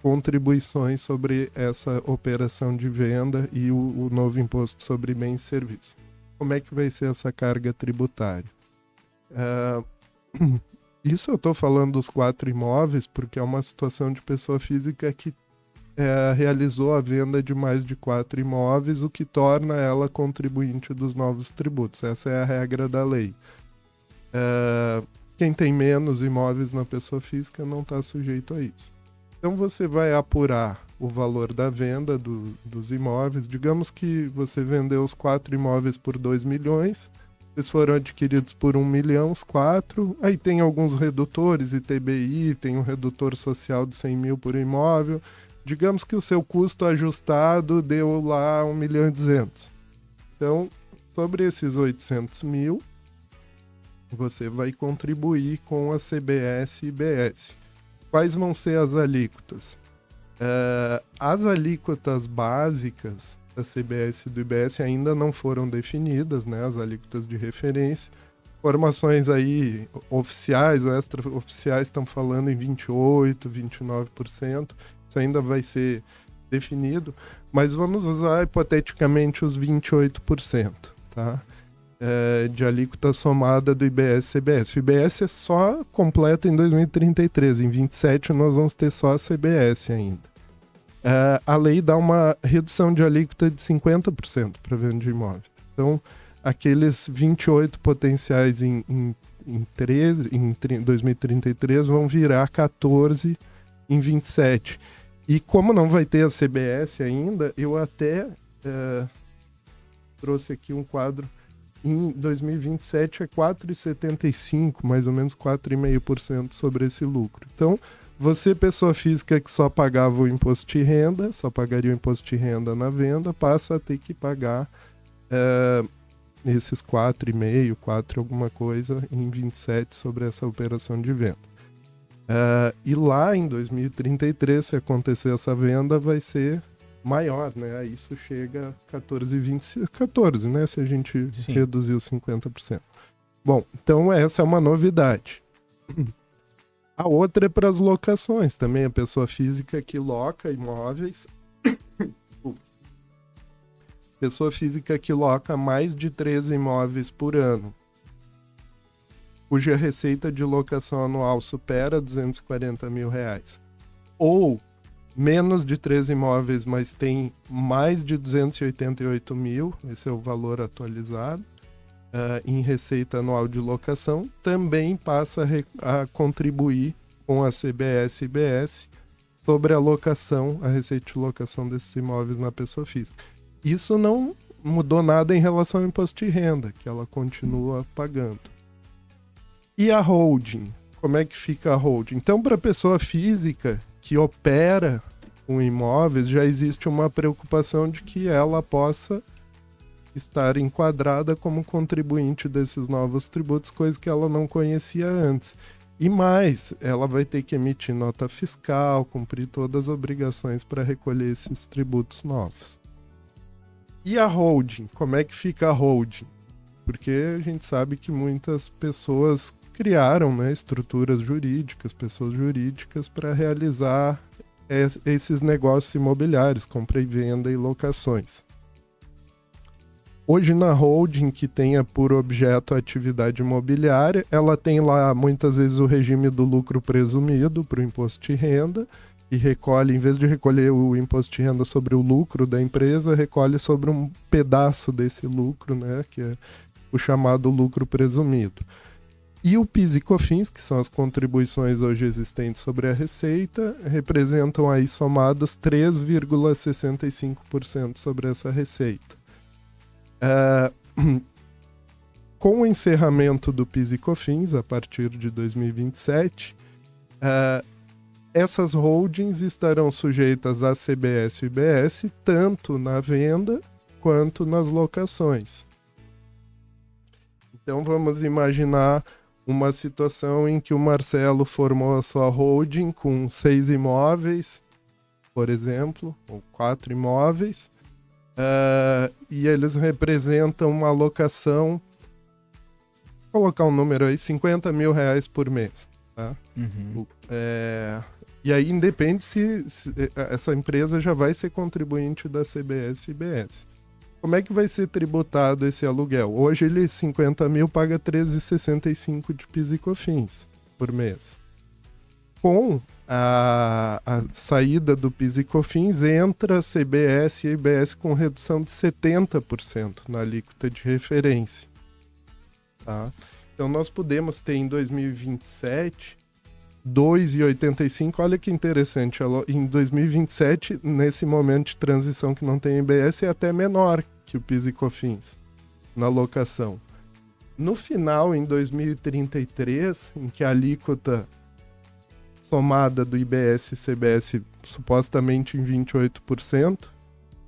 contribuições sobre essa operação de venda e o novo imposto sobre bens e serviços. Como é que vai ser essa carga tributária? Isso eu estou falando dos 4 imóveis porque é uma situação de pessoa física que realizou a venda de mais de 4 imóveis, o que torna ela contribuinte dos novos tributos. Essa é a regra da lei. Quem tem menos imóveis na pessoa física não está sujeito a isso. Então você vai apurar o valor da venda dos imóveis. Digamos que você vendeu os 4 imóveis por 2 milhões, eles foram adquiridos por 1 milhão, os 4. Aí tem alguns redutores, ITBI, tem um redutor social de 100 mil por imóvel. Digamos que o seu custo ajustado deu lá 1 milhão e 200. Então, sobre esses 800 mil, você vai contribuir com a CBS e IBS. Quais vão ser as alíquotas? As alíquotas básicas da CBS e do IBS ainda não foram definidas, né? As alíquotas de referência. Informações aí oficiais ou extraoficiais estão falando em 28%, 29%. Isso ainda vai ser definido, mas vamos usar hipoteticamente os 28%, tá? De alíquota somada do IBS e CBS. O IBS é só completo em 2033, em 27 nós vamos ter só a CBS ainda. A lei dá uma redução de alíquota de 50% para venda de imóveis. Então, aqueles 28 potenciais em 2033 vão virar 14 em 27. E como não vai ter a CBS ainda, eu até trouxe aqui um quadro. Em 2027 é 4,75%, mais ou menos 4,5% sobre esse lucro. Então, você, pessoa física que só pagava o imposto de renda, só pagaria o imposto de renda na venda, passa a ter que pagar esses 4,5%, 4 alguma coisa, em 27 sobre essa operação de venda. E lá em 2033, se acontecer essa venda, vai ser maior, né? Aí isso chega a 14,20, né? Se a gente reduzir os 50%. Bom, então essa é uma novidade. A outra é para as locações, também a pessoa física que loca imóveis. Pessoa física que loca mais de 13 imóveis por ano, cuja receita de locação anual supera R$240 mil. Ou menos de 13 imóveis, mas tem mais de 288 mil, esse é o valor atualizado, em receita anual de locação, também passa a contribuir com a CBS e IBS sobre a locação, a receita de locação desses imóveis na pessoa física. Isso não mudou nada em relação ao imposto de renda, que ela continua pagando. E a holding? Como é que fica a holding? Então, para a pessoa física que opera com imóveis, já existe uma preocupação de que ela possa estar enquadrada como contribuinte desses novos tributos, coisa que ela não conhecia antes. E mais, ela vai ter que emitir nota fiscal, cumprir todas as obrigações para recolher esses tributos novos. E a holding? Como é que fica a holding? Porque a gente sabe que muitas pessoas criaram, né, estruturas jurídicas, pessoas jurídicas para realizar esses negócios imobiliários, compra e venda e locações. Hoje na holding, que tenha por objeto a atividade imobiliária, ela tem lá muitas vezes o regime do lucro presumido para o imposto de renda e recolhe, em vez de recolher o imposto de renda sobre o lucro da empresa, recolhe sobre um pedaço desse lucro, né, que é o chamado lucro presumido. E o PIS e COFINS, que são as contribuições hoje existentes sobre a receita, representam aí somados 3,65% sobre essa receita. Com o encerramento do PIS e COFINS, a partir de 2027, essas holdings estarão sujeitas a CBS e IBS, tanto na venda quanto nas locações. Então vamos imaginar uma situação em que o Marcelo formou a sua holding com 6 imóveis, por exemplo, ou 4 imóveis, e eles representam uma alocação, vou colocar um número aí, R$50 mil por mês. Tá? E aí independe se essa empresa já vai ser contribuinte da CBS e IBS. Como é que vai ser tributado esse aluguel? Hoje ele 50 mil paga 13,65 de PIS e COFINS por mês. Com a saída do PIS e COFINS, entra a CBS e a IBS com redução de 70% na alíquota de referência. Tá? Então nós podemos ter em 2027 2,85. Olha que interessante, em 2027, nesse momento de transição que não tem IBS, é até menor que o PIS e COFINS na locação. No final, em 2033, em que a alíquota somada do IBS e CBS supostamente em 28%,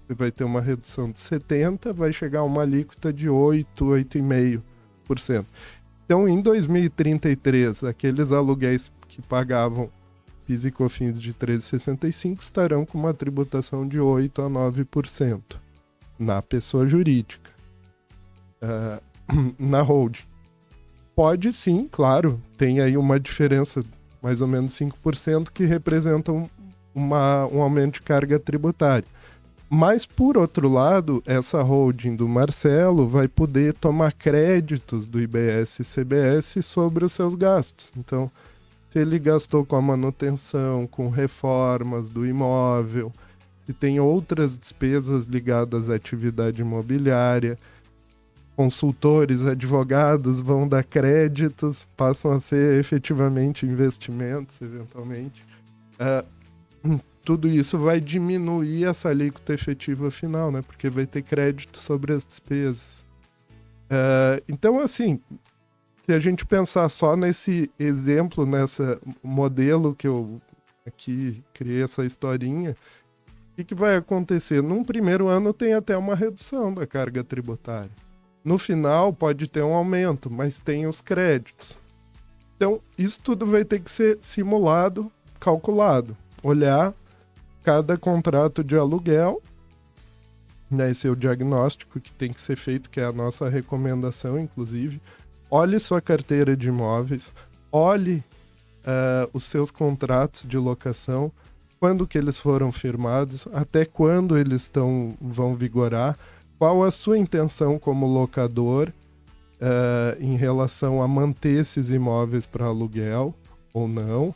você vai ter uma redução de 70%, vai chegar a uma alíquota de 8,5%. Então, em 2033, aqueles aluguéis que pagavam PIS e COFINS de 13,65 estarão com uma tributação de 8% a 9% na pessoa jurídica, na holding. Pode sim, claro, tem aí uma diferença, mais ou menos 5%, que representam um aumento de carga tributária. Mas, por outro lado, essa holding do Marcelo vai poder tomar créditos do IBS e CBS sobre os seus gastos. Então, se ele gastou com a manutenção, com reformas do imóvel, se tem outras despesas ligadas à atividade imobiliária, consultores, advogados vão dar créditos, passam a ser efetivamente investimentos, eventualmente. Tudo isso vai diminuir essa alíquota efetiva final, né? Porque vai ter crédito sobre as despesas. Então, assim, se a gente pensar só nesse exemplo, nesse modelo que eu aqui criei essa historinha, o que vai acontecer? Num primeiro ano tem até uma redução da carga tributária. No final pode ter um aumento, mas tem os créditos. Então, isso tudo vai ter que ser simulado, calculado. Olhar cada contrato de aluguel, né? Esse é o diagnóstico que tem que ser feito, que é a nossa recomendação, inclusive. Olhe sua carteira de imóveis, olhe os seus contratos de locação, quando que eles foram firmados, até quando eles vão vigorar, qual a sua intenção como locador em relação a manter esses imóveis para aluguel ou não.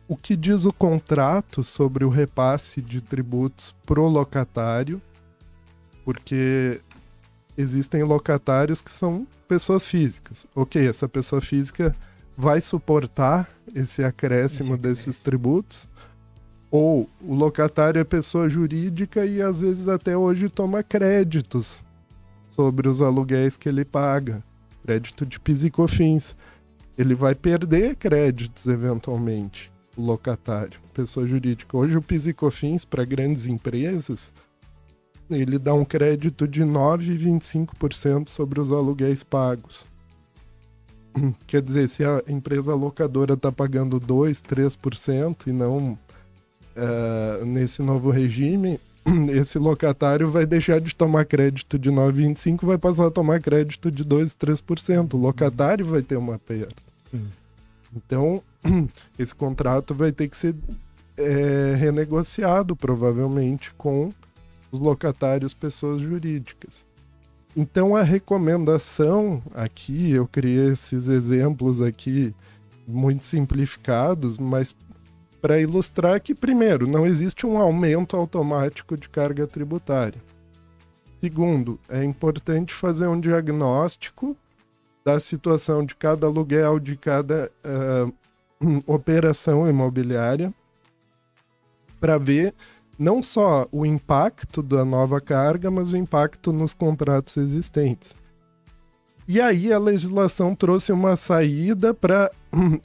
O que diz o contrato sobre o repasse de tributos pro locatário, porque existem locatários que são pessoas físicas. Ok, essa pessoa física vai suportar esse acréscimo desses tributos, ou o locatário é pessoa jurídica e às vezes até hoje toma créditos sobre os aluguéis que ele paga, crédito de PIS e COFINS. Ele vai perder créditos eventualmente, o locatário, pessoa jurídica. Hoje o PIS e COFINS para grandes empresas, ele dá um crédito de 9,25% sobre os aluguéis pagos. Quer dizer, se a empresa locadora está pagando 2%, 3% e não nesse novo regime, esse locatário vai deixar de tomar crédito de 9,25% e vai passar a tomar crédito de 2%, 3%. O locatário vai ter uma perda. Então, esse contrato vai ter que ser renegociado, provavelmente, com os locatários, pessoas jurídicas. Então, a recomendação aqui, eu criei esses exemplos aqui muito simplificados, mas para ilustrar que, primeiro, não existe um aumento automático de carga tributária. Segundo, é importante fazer um diagnóstico da situação de cada aluguel, de cada operação imobiliária, para ver não só o impacto da nova carga, mas o impacto nos contratos existentes. E aí a legislação trouxe uma saída para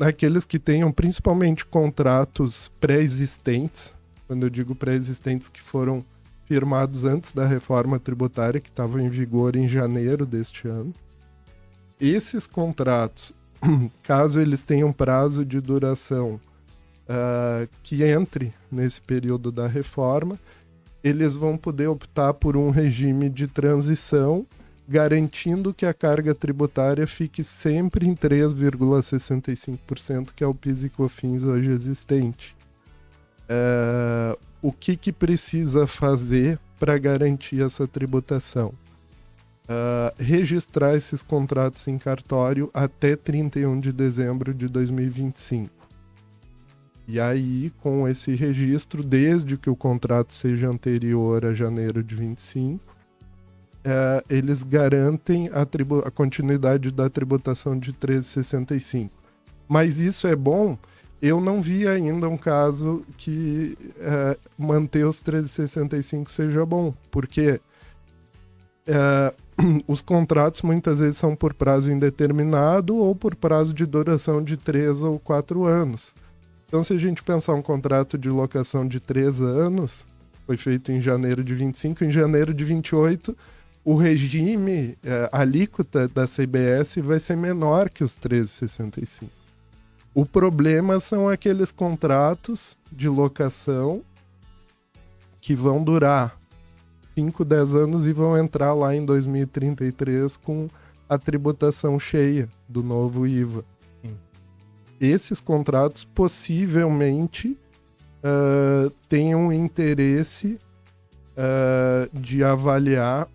aqueles que tenham principalmente contratos pré-existentes, quando eu digo pré-existentes que foram firmados antes da reforma tributária, que estava em vigor em janeiro deste ano. Esses contratos, caso eles tenham prazo de duração que entre nesse período da reforma, eles vão poder optar por um regime de transição, garantindo que a carga tributária fique sempre em 3,65%, que é o PIS e COFINS hoje existente. O que precisa fazer para garantir essa tributação? Registrar esses contratos em cartório até 31 de dezembro de 2025. E aí, com esse registro, desde que o contrato seja anterior a janeiro de 25, eles garantem a continuidade da tributação de 13,65. Mas isso é bom. Eu não vi ainda um caso que manter os 13,65 seja bom, porque os contratos muitas vezes são por prazo indeterminado ou por prazo de duração de 3 ou 4 anos. Então, se a gente pensar um contrato de locação de 3 anos, foi feito em janeiro de 25, em janeiro de 28, o regime, a alíquota da CBS vai ser menor que os 13,65. O problema são aqueles contratos de locação que vão durar 5, 10 anos e vão entrar lá em 2033 com a tributação cheia do novo IVA. Esses contratos possivelmente tenham interesse de avaliar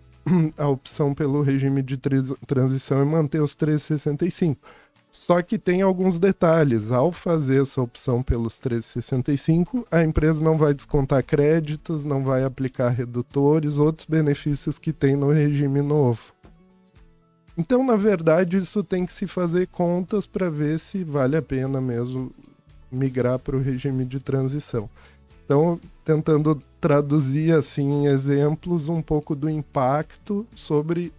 a opção pelo regime de transição e manter os 13,65. Só que tem alguns detalhes. Ao fazer essa opção pelos 13,65, a empresa não vai descontar créditos, não vai aplicar redutores, outros benefícios que tem no regime novo. Então, na verdade, isso tem que se fazer contas para ver se vale a pena mesmo migrar para o regime de transição. Então, tentando traduzir assim em exemplos um pouco do impacto sobre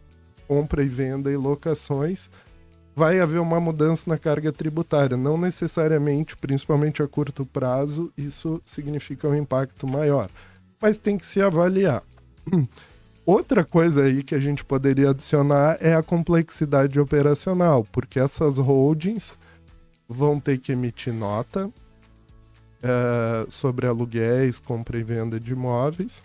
compra e venda e locações, vai haver uma mudança na carga tributária. Não necessariamente, principalmente a curto prazo, isso significa um impacto maior. Mas tem que se avaliar. Outra coisa aí que a gente poderia adicionar é a complexidade operacional, porque essas holdings vão ter que emitir nota sobre aluguéis, compra e venda de imóveis.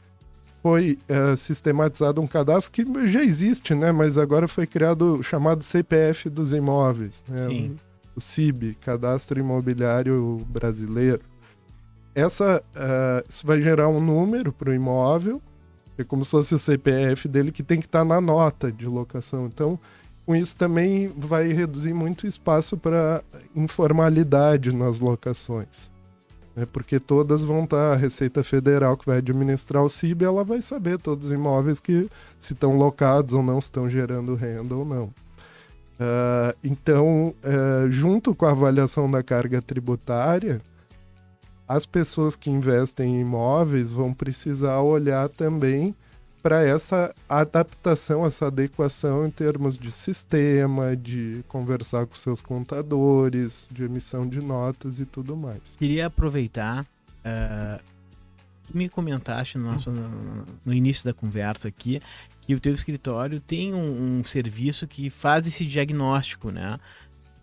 Foi sistematizado um cadastro que já existe, né? Mas agora foi criado o chamado CPF dos imóveis, né? Sim. O CIB, Cadastro Imobiliário Brasileiro. Isso vai gerar um número para o imóvel, é como se fosse o CPF dele, que tem que estar na nota de locação. Então, com isso também vai reduzir muito espaço para informalidade nas locações. Porque todas vão estar, a Receita Federal que vai administrar o CIB, ela vai saber todos os imóveis que se estão locados ou não, se estão gerando renda ou não. Então, junto com a avaliação da carga tributária, as pessoas que investem em imóveis vão precisar olhar também para essa adaptação, essa adequação em termos de sistema, de conversar com seus contadores, de emissão de notas e tudo mais. Queria aproveitar, tu me comentaste no início da conversa aqui, que o teu escritório tem um serviço que faz esse diagnóstico, né?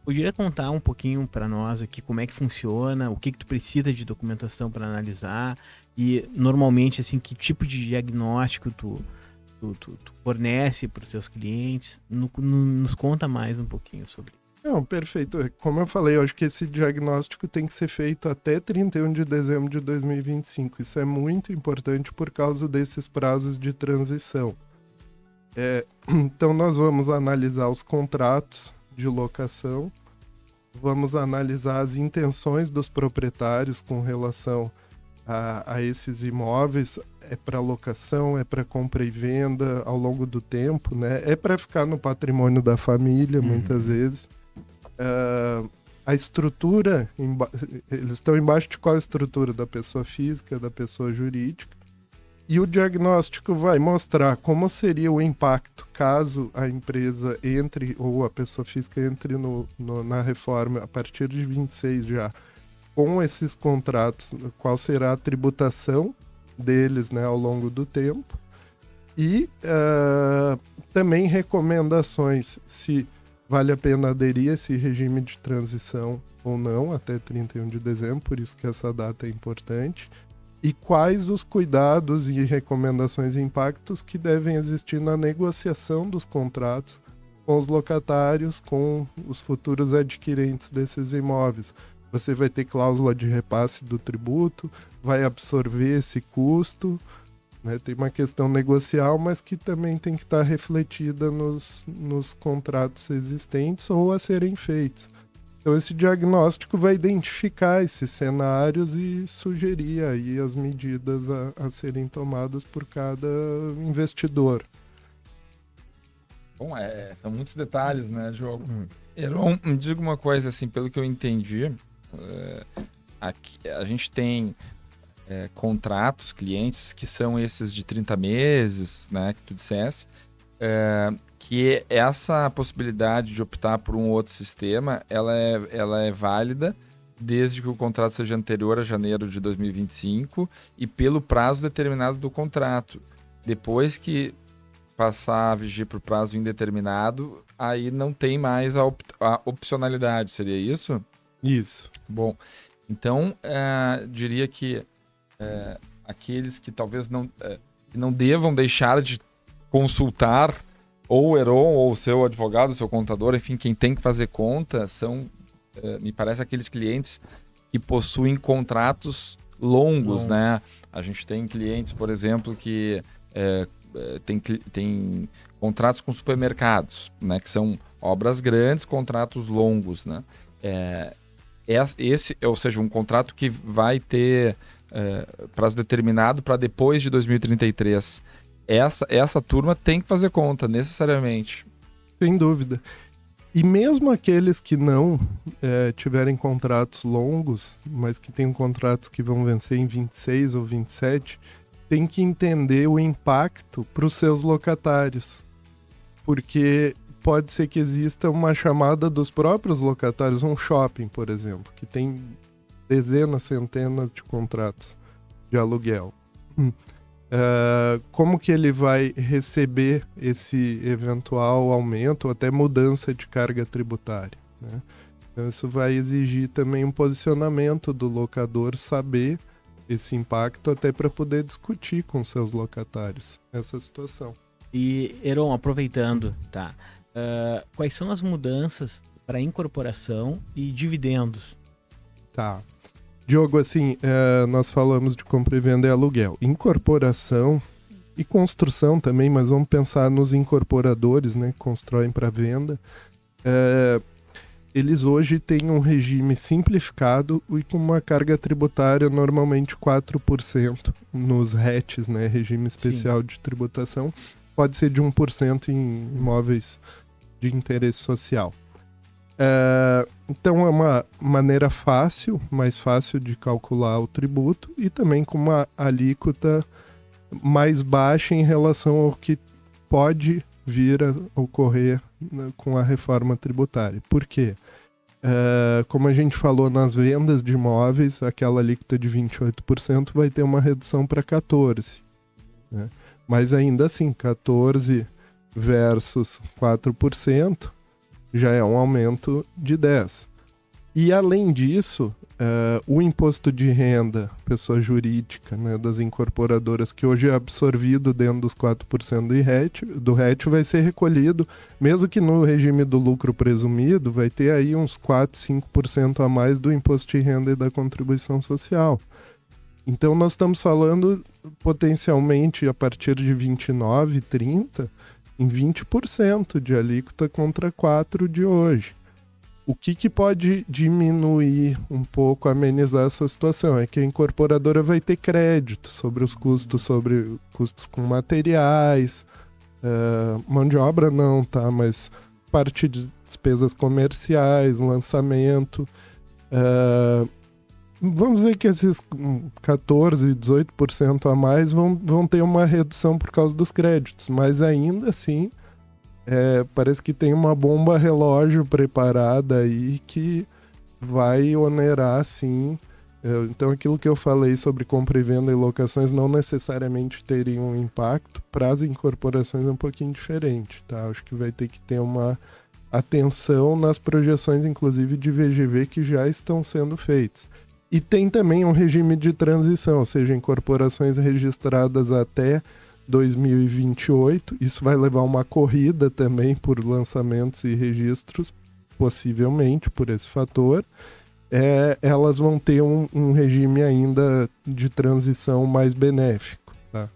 Poderia contar um pouquinho para nós aqui como é que funciona, o que tu precisa de documentação para analisar e normalmente assim que tipo de diagnóstico tu fornece para os teus clientes? Nos conta mais um pouquinho sobre isso. Não, perfeito. Como eu falei, eu acho que esse diagnóstico tem que ser feito até 31 de dezembro de 2025. Isso é muito importante por causa desses prazos de transição. Então nós vamos analisar os contratos de locação, vamos analisar as intenções dos proprietários com relação a esses imóveis, é para locação, é para compra e venda ao longo do tempo, né? É para ficar no patrimônio da família, muitas vezes. A estrutura, eles estão embaixo de qual estrutura? Da pessoa física, da pessoa jurídica. E o diagnóstico vai mostrar como seria o impacto caso a empresa entre, ou a pessoa física entre na reforma a partir de 26 já, com esses contratos, qual será a tributação deles, né, ao longo do tempo. E também recomendações se vale a pena aderir a esse regime de transição ou não até 31 de dezembro, por isso que essa data é importante. E quais os cuidados e recomendações e impactos que devem existir na negociação dos contratos com os locatários, com os futuros adquirentes desses imóveis. Você vai ter cláusula de repasse do tributo, vai absorver esse custo, né? Tem uma questão negocial, mas que também tem que estar refletida nos contratos existentes ou a serem feitos. Então esse diagnóstico vai identificar esses cenários e sugerir aí as medidas a serem tomadas por cada investidor. Bom, são muitos detalhes, né, Diogo? Heron, me diga uma coisa, assim, pelo que eu entendi, aqui, a gente tem contratos, clientes, que são esses de 30 meses, né, que tu dissesse, que essa possibilidade de optar por um outro sistema, ela é válida desde que o contrato seja anterior a janeiro de 2025 e pelo prazo determinado do contrato. Depois que passar a vigir por prazo indeterminado, aí não tem mais a opcionalidade, seria isso? Isso. Bom, então diria que aqueles que talvez não devam deixar de consultar ou o Heron, ou o seu advogado, o seu contador, enfim, quem tem que fazer conta, são, me parece, aqueles clientes que possuem contratos longos, né? A gente tem clientes, por exemplo, que tem contratos com supermercados, né? Que são obras grandes, contratos longos, né? Ou seja, um contrato que vai ter prazo determinado para depois de 2033. Essa turma tem que fazer conta, necessariamente. Sem dúvida. E mesmo aqueles que não tiverem contratos longos, mas que tenham contratos que vão vencer em 26 ou 27, tem que entender o impacto para os seus locatários. Porque pode ser que exista uma chamada dos próprios locatários, um shopping, por exemplo, que tem dezenas, centenas de contratos de aluguel. Como que ele vai receber esse eventual aumento ou até mudança de carga tributária, né? Então isso vai exigir também um posicionamento do locador, saber esse impacto até para poder discutir com seus locatários essa situação. E, Heron, aproveitando, tá? Quais são as mudanças para incorporação e dividendos? Tá. Diogo, assim, nós falamos de compra e venda e aluguel. Incorporação e construção também, mas vamos pensar nos incorporadores, né, que constroem para venda. Eles hoje têm um regime simplificado e com uma carga tributária normalmente 4% nos RETs, né, regime especial de tributação. Pode ser de 1% em imóveis de interesse social. Então é uma maneira mais fácil de calcular o tributo e também com uma alíquota mais baixa em relação ao que pode vir a ocorrer, né, com a reforma tributária. Por quê? Como a gente falou nas vendas de imóveis, aquela alíquota de 28% vai ter uma redução para 14%. Né? Mas ainda assim, 14% versus 4%, já é um aumento de 10%. E além disso, o imposto de renda, pessoa jurídica, né, das incorporadoras, que hoje é absorvido dentro dos 4% do RET, vai ser recolhido, mesmo que no regime do lucro presumido, vai ter aí uns 4%, 5% a mais do imposto de renda e da contribuição social. Então nós estamos falando potencialmente a partir de 29%, 30%, em 20% de alíquota contra 4% de hoje. O que pode diminuir um pouco, amenizar essa situação? É que a incorporadora vai ter crédito sobre os custos, com materiais, mão de obra não, tá? Mas parte de despesas comerciais, lançamento. vamos ver que esses 14%, 18% a mais vão ter uma redução por causa dos créditos, mas ainda assim parece que tem uma bomba relógio preparada aí que vai onerar sim. Então aquilo que eu falei sobre compra e venda e locações não necessariamente teriam um impacto, para as incorporações é um pouquinho diferente, tá? Acho que vai ter que ter uma atenção nas projeções, inclusive de VGV, que já estão sendo feitas. E tem também um regime de transição, ou seja, incorporações registradas até 2028. Isso vai levar uma corrida também por lançamentos e registros, possivelmente por esse fator. Elas vão ter um regime ainda de transição mais benéfico, tá?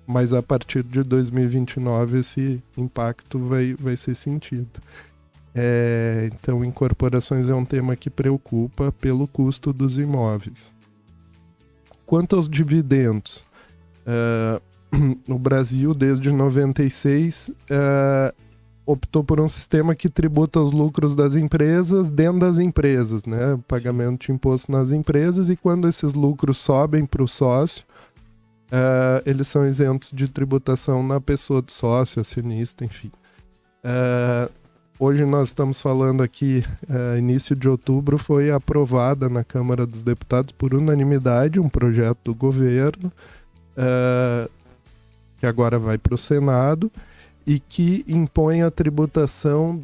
Mas a partir de 2029 esse impacto vai ser sentido. Então, incorporações é um tema que preocupa pelo custo dos imóveis. Quanto aos dividendos, no Brasil, desde 96, optou por um sistema que tributa os lucros das empresas dentro das empresas, né? Pagamento de imposto nas empresas, e quando esses lucros sobem para o sócio, eles são isentos de tributação na pessoa do sócio, acionista, enfim. Hoje nós estamos falando aqui, início de outubro, foi aprovada na Câmara dos Deputados por unanimidade um projeto do governo, que agora vai para o Senado, e que impõe a tributação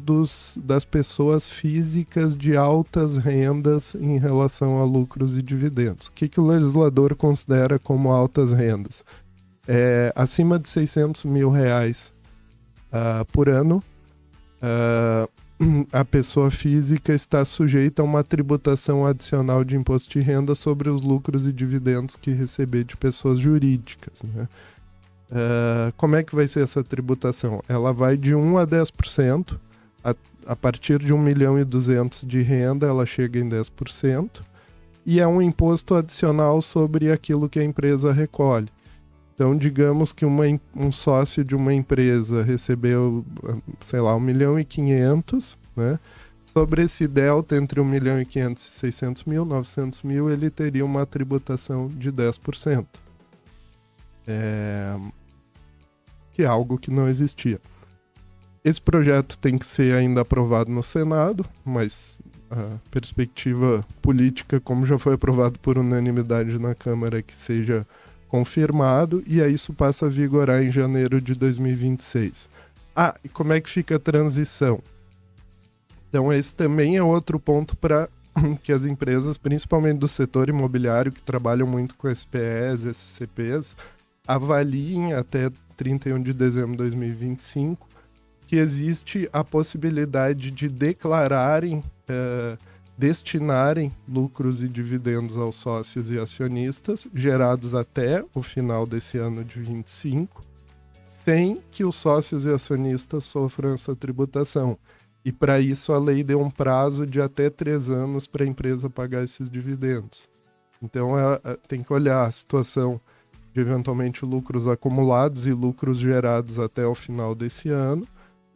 das pessoas físicas de altas rendas em relação a lucros e dividendos. O que o legislador considera como altas rendas? Acima de R$600 mil por ano, a pessoa física está sujeita a uma tributação adicional de imposto de renda sobre os lucros e dividendos que receber de pessoas jurídicas, né? Como é que vai ser essa tributação? Ela vai de 1% a 10%. A partir de 1.200.000 de renda, ela chega em 10%. E é um imposto adicional sobre aquilo que a empresa recolhe. Então, digamos que um sócio de uma empresa recebeu, sei lá, 1.500.000, né? Sobre esse delta entre 1.500.000 e 600.000, 900.000, ele teria uma tributação de 10%. Que é algo que não existia. Esse projeto tem que ser ainda aprovado no Senado, mas a perspectiva política, como já foi aprovado por unanimidade na Câmara, é que seja confirmado, e aí isso passa a vigorar em janeiro de 2026. E como é que fica a transição? Então esse também é outro ponto para que as empresas, principalmente do setor imobiliário, que trabalham muito com SPEs, SCPs, avaliem até 31 de dezembro de 2025 que existe a possibilidade de declararem, destinarem lucros e dividendos aos sócios e acionistas gerados até o final desse ano de 25, sem que os sócios e acionistas sofram essa tributação. E para isso a lei deu um prazo de até 3 anos para a empresa pagar esses dividendos. Então tem que olhar a situação de eventualmente lucros acumulados e lucros gerados até o final desse ano,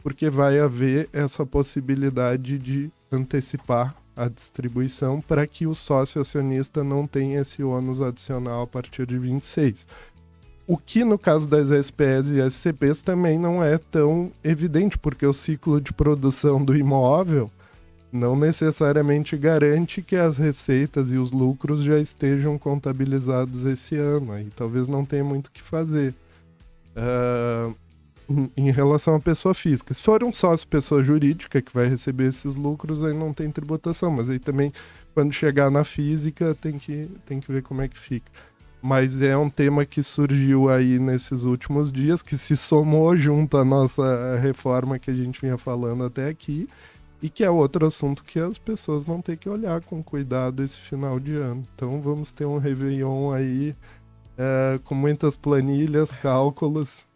porque vai haver essa possibilidade de antecipar a distribuição para que o sócio acionista não tenha esse ônus adicional a partir de 26. O que no caso das SPEs e SCPs também não é tão evidente, porque o ciclo de produção do imóvel não necessariamente garante que as receitas e os lucros já estejam contabilizados esse ano. Aí talvez não tenha muito o que fazer. Em relação à pessoa física, se for um sócio pessoa jurídica que vai receber esses lucros, aí não tem tributação, mas aí também quando chegar na física tem que ver como é que fica. Mas é um tema que surgiu aí nesses últimos dias, que se somou junto à nossa reforma que a gente vinha falando até aqui, e que é outro assunto que as pessoas vão ter que olhar com cuidado esse final de ano. Então vamos ter um Réveillon aí com muitas planilhas, cálculos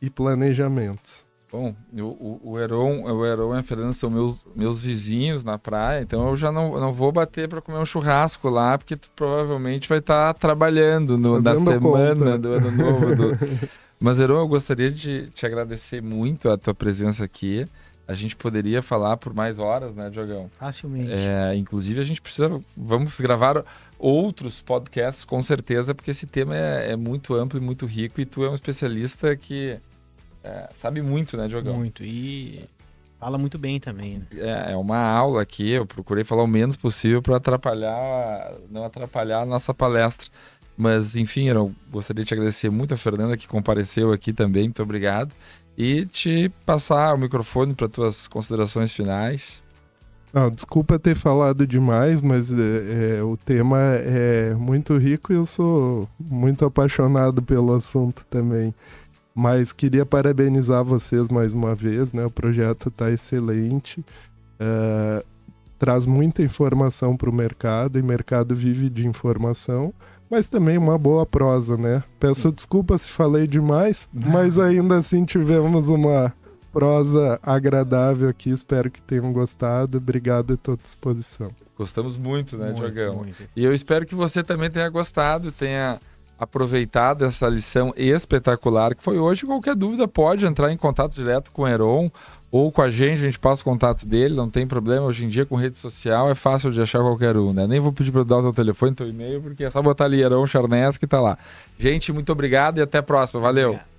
e planejamentos. Bom, o Heron e a Fernanda são meus vizinhos na praia, então eu já não vou bater para comer um churrasco lá, porque tu provavelmente vai estar trabalhando na semana do Ano Novo. Mas, Heron, eu gostaria de te agradecer muito a tua presença aqui. a gente poderia falar por mais horas, né, Diogão? Facilmente. Inclusive, a gente vamos gravar outros podcasts, com certeza, porque esse tema é muito amplo e muito rico, e tu é um especialista que sabe muito, né, Diogão? Muito, e fala muito bem também, né? É uma aula aqui, eu procurei falar o menos possível para não atrapalhar a nossa palestra. Mas, enfim, eu gostaria de te agradecer muito a Fernanda, que compareceu aqui também, muito obrigado. E te passar o microfone para tuas considerações finais. Não, desculpa ter falado demais, mas o tema é muito rico e eu sou muito apaixonado pelo assunto também. Mas queria parabenizar vocês mais uma vez, né? O projeto está excelente, traz muita informação para o mercado, e o mercado vive de informação, mas também uma boa prosa, né? Peço desculpa se falei demais, mas ainda assim tivemos uma prosa agradável aqui, espero que tenham gostado. Obrigado, estou à disposição. Gostamos muito, né, Diogão? Muito. E eu espero que você também tenha gostado, tenha aproveitado essa lição espetacular que foi hoje. Qualquer dúvida pode entrar em contato direto com o Heron ou com a gente passa o contato dele, não tem problema. Hoje em dia com rede social é fácil de achar qualquer um, né? Nem vou pedir para dar o teu telefone, teu e-mail, porque é só botar ali Heron Charnes que tá lá. Gente, muito obrigado e até a próxima. Valeu! Obrigado.